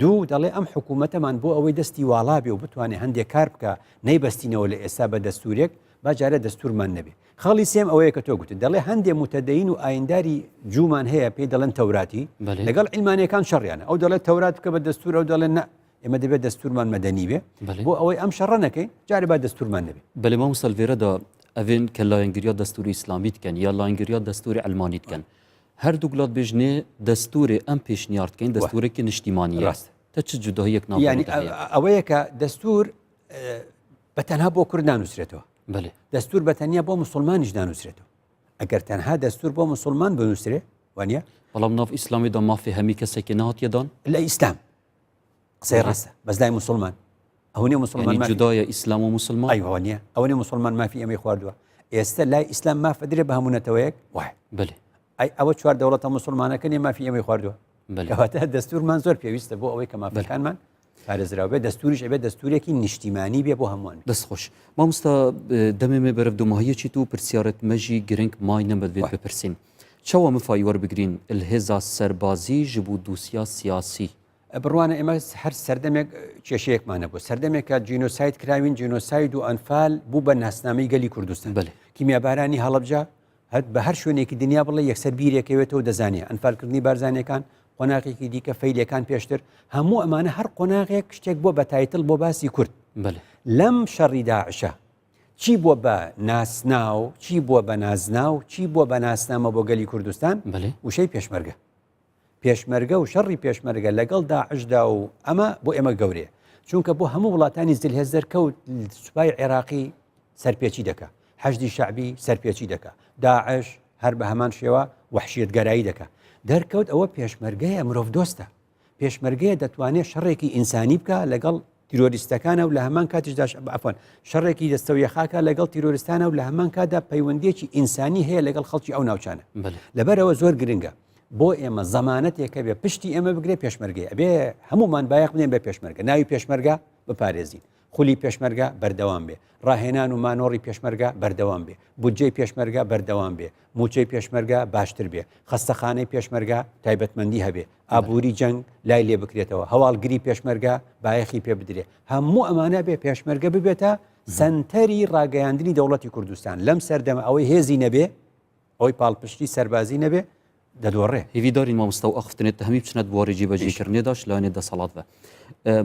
دوو دەڵێ ئەم حکوومەتەمان بۆ ئەوەی دەستی واڵا بێ و بتوانێت هەندێک کار بکە نەیبەستینەوە لە ئێستا بە دەستورێک با جارە دەستورمان نەبێ خەڵی سێم ئەوەیە کە تۆ گوتن دەڵێ هەندێک متەدەین و ئاینداری جومان هەیە پێی دەڵێن تەوراتی لەگەڵ عیلمانیەکان شەڕیانە ئەو دەڵێت تەورات بکە بە دەستور ئەو دەڵێن نە ئێمە دەبێت دەستورمان مەدەنی بێ بۆ ئەوەی ئەم شەڕە نەکەین جارێ با دەستورمان نەبێ بەڵێ مامۆستا لێرەدا ئەڤێن کە لایەنگرییا دەستوری ئیسلامی بکەن یا لایەنگرییا دەستوری ئەلمانی بکەن هەردوو وڵات بێژنێ دەستورێ ئەم پێشنیارد بکەین دەستورێکی نیشتیمانیە ڕاست تا چ جوداهیەک یعنی ئەوەیە کە دەستور بەتەنها بۆ کورد نانووسرێتەوە دەستور بەتەنیا بۆ مسلمانیش نانووسرێتەوە ئەگەر تەنها دەستور بۆ مسلمان بنووسرێ وانە بەڵام ناو ئیسلامیدا مافی هەمی کەسێکی نهاتیەدان لە ئیسلام قسەی ڕاستە بەس لای مسلمان ئەوەنێ مسلمان جودایە ئیسلام و مسلمان ئەیوە نییە ئەوەنێ مسلمان مافی ئەمەی خواردووە ئێستا لای ئیسلام مافەدرێ بە هەمونەتەوەیەک وای بڵێ ئەوە چوار دەوڵەتە مسلمانەکەنی مافی ئەمەی خواردووە کەواتە دەستورمان زۆر پێویستە بۆ ئەوەی کە مافەکانمان پارێزراوە بێت دەستوریش ئەبێت دەستورێکی نیشتیمانی بێ بۆ هەمووان دەستخۆش مامۆستا دەمێمێ بەرەف دوماهیەکی و پرسیارەت مەژی گرنگ مای نەبێت بپرسین چاوە مفای وەربگرین الهێزا سەربازی ji بۆ دووسیا سیاسی بڕوانە ئێمە هەر سەردەمێک کێشەیەکمانە بوو سەردەمێکە جینۆساید کراوین جینۆساید و ئەنفال بوو بە ناسنامەی گەلی کوردستان کیمیابارانی هەڵەبجا بە هەر شوێنێکی دنیا بڵێ یەکسەر بیرێکەوێتەوە دەزانێ ئەنفالکردنی بارزانەکان قۆناغێکی دیکە فەیلەکان پێشتر هەموو ئەمانە هەر قۆناغێک شتێک بۆ بە تایتل بۆ باسی کورد لەم شەڕی داعشە چی بووە بە ناسناو چی بووە بە نازناو چی بووە بە ناسنامە بۆ گەلی کوردستان وشەی پێشمەرگە پێشمەرگە و شەڕی پێشمەرگە لەگەڵ داعشدا و ئەمە بۆ ئێمە گەورەیە چونکە بۆ هەموو وڵاتانی زلهێز دەرکەوت سوپای عێراقی سەرپێچی دەکە حەشدی شعبی سەرپێچی دەکە داعش هەر بە هەمان شێوە وەحشیەتگەرایی دەکە دەرکەوت ئەوە پێشمەرگەیە مرۆڤ دۆستە پێشمەرگەیە دەتوانێت شەڕێکی ئینسانی بکە لەگەڵ تیرۆریستەکانە و لە هەمان کاتیشدا ئەفۆن شەڕێکی دەستەویە خاکە لەگەڵ تیرۆریستانە و لە هەمان کادا پەیوەندێکی ئینسانی هەیە لەگەڵ خەڵکی ئەو ناوچانە لەبەرەوە زۆر گرنگە بۆ ئێمە زەمانەتێکە بێ پشتی ئێمە بگرێ پێشمەرگەی ئەبێ هەمومان بایەق بدەین بە پێشمەرگە ناوی پێشمەرگە بپارێزین خولی پێشمەرگە بەردەوام بێ ڕاهێنان و مانۆڕی پێشمەرگە بەردەوام بێ بودجەی پێشمەرگە بەردەوام بێ موچەی پێشمەرگە باشتر بێ خەستەخانەی پێشمەرگە تایبەتمەندی هەبێ ئابووری جەنگ لای لێ بکرێتەوە هەواڵگری پێشمەرگە بایەخی پێ بدرێ هەموو ئەمانە بێ پێشمەرگە ببێتە سنتەری ڕاگەیاندنی دەوڵەتی کوردستان لەم سەردەمە ئەوەی هێزی نەبێ ئەوەی پاڵپشتی سەربازی نەبێ دەدۆڕێ هیویداری مامۆستا و ئەخفتنێت هەمی بچنێت بوارێجی بەجێکردنێداش لایەنێ دەسەڵات بە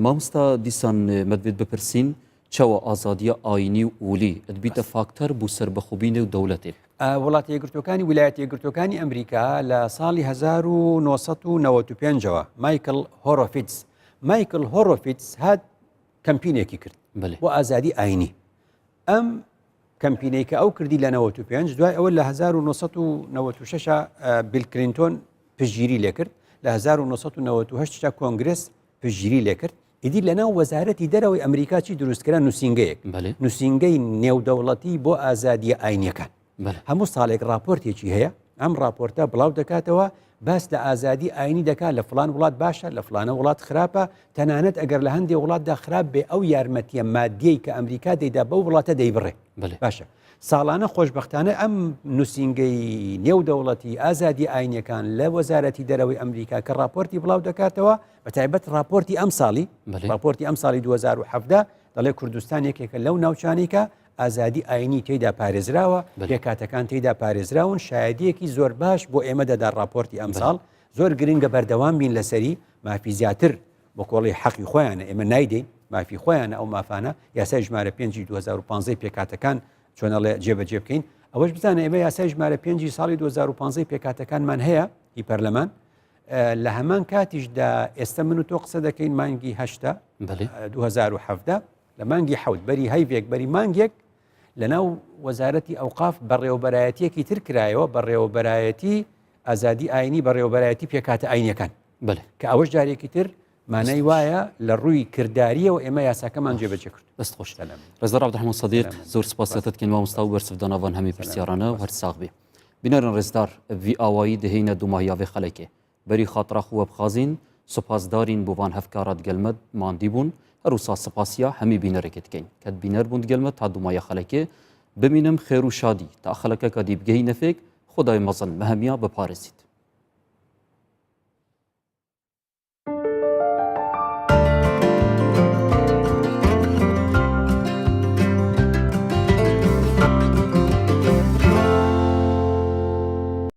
مامۆستا دیسان مەدوێت بپرسین چاوە ئازادیە ئاینی و ئولی دەبیتە فاکتەر بوو سەربەخوبینێ و دەوڵەتێ وڵاتی یەکگرتوەکانی ویلایەتە یەکگرتوەکانی ئەمریکا لە ساڵی 1995ەوە مایکل هۆرۆفیتس هات کەمپینێکی کرد بۆ ئازادی ئاینی ئەم کەمپینەی کە ئەو کردی لە 95 دوای ئەوە لە 1996 بیل کلینتۆن پشگیری لێکرد لە 1998 کۆنگرس پشگیری لێکرد ئیدی لەناو وەزارەتی دەرەوەی ئەمریکا چی دروستکرا نووسینگەیەک نووسینگەی نێودەوڵەتی بۆ ئازادیە ئاینیەکان هەموو ساڵێک راپۆرتێکی هەیە ئەم راپۆرتە بڵاو دەکاتەوە باس لە ئازادی ئاینی دەکات لە فلان وڵات باشە لە فلانە وڵات خراپە تەنانەت ئەگەر لە هەندێک وڵاتدا خراپ بێ ئەو یارمەتیە مادیەی کە ئەمریکا دەیدا بەو وڵاتە دەیبڕێ باشە ساڵانە خۆشببختانە ئەم نووسینگەی نێودەوڵەتی ئازادی ئاینیەکان لە وەزارەتی دەرەوەی ئەمریکا کە راپۆرتی بڵاو دەکاتەوە بە تایبەت راپۆرتی ئەم ساڵی راپۆرتی ئەم ساڵی 2017 دەڵێ کوردستان یەکێکە لەو ناوچانێکە ئازادی ئاینی تێدا پارێزراوە پێکاتەکان تێدا پارێزراون شایدیەکی زۆر باش بۆ ئێمە دەدا راپۆرتی ئەم ساڵ زۆر گرنگە بەردەوام بین لەسەری مافی زیاتر بۆ کۆڵی حەقی خۆیانە ئێمە نایدەین مافی خۆیانە ئەو مافانە یاسای ژمارە 5 2015 پێکاتەکان چۆنەڵێ جێبەجێ بکەین ئەوەش بزانە ئێمە یاسای ژمارە 5 ساڵی 2015 پێکاتەکانمان هەیە هی پەرلەمان لە هەمان کاتیشدا ئێستا من و تۆ قسە دەکەین مانگی 2017 لە مانگی حەوت بەری هەیڤێک بەری مانگێک لەناو وەزارەتی ئەوقاف بەڕێوەبەرایەتیەکی تر کرایەوە بەڕێوەبەرایەتی ئازادی ئاینی بەڕێوەبەرایەتی پێکاتە ئاینیەکان کە ئەوەش جارێکی تر مانای وایە لە ڕووی کردداریەوە ئێمە یاساکەمان جێبەجێ کرد بەست خۆش ڕێزدار عەبدوڕەحمان سەدیق زۆر سپاسەتکەین مامۆستا و بەرسفداناوان هەمی پرسیارانە و هەر ساغ بێ بینەرن ڕێزدار ڤی ئاوایی دهێنە دوماهیاوێ خەلەکێ بەری خاترا خووە بخازین سوپاسدارین بۆوان هەفکارات گەلمەد ماندی بوون هەروسا سپاسیا هەمی بینەرێکت بکەین کەت بینەر بوون گەلمە تا دومایە خەلەکێ ببینم خێر و شادی تا خەلەکە کە دی بگەی نەفێک خدای مەزن مەهەمیە بپارێزیت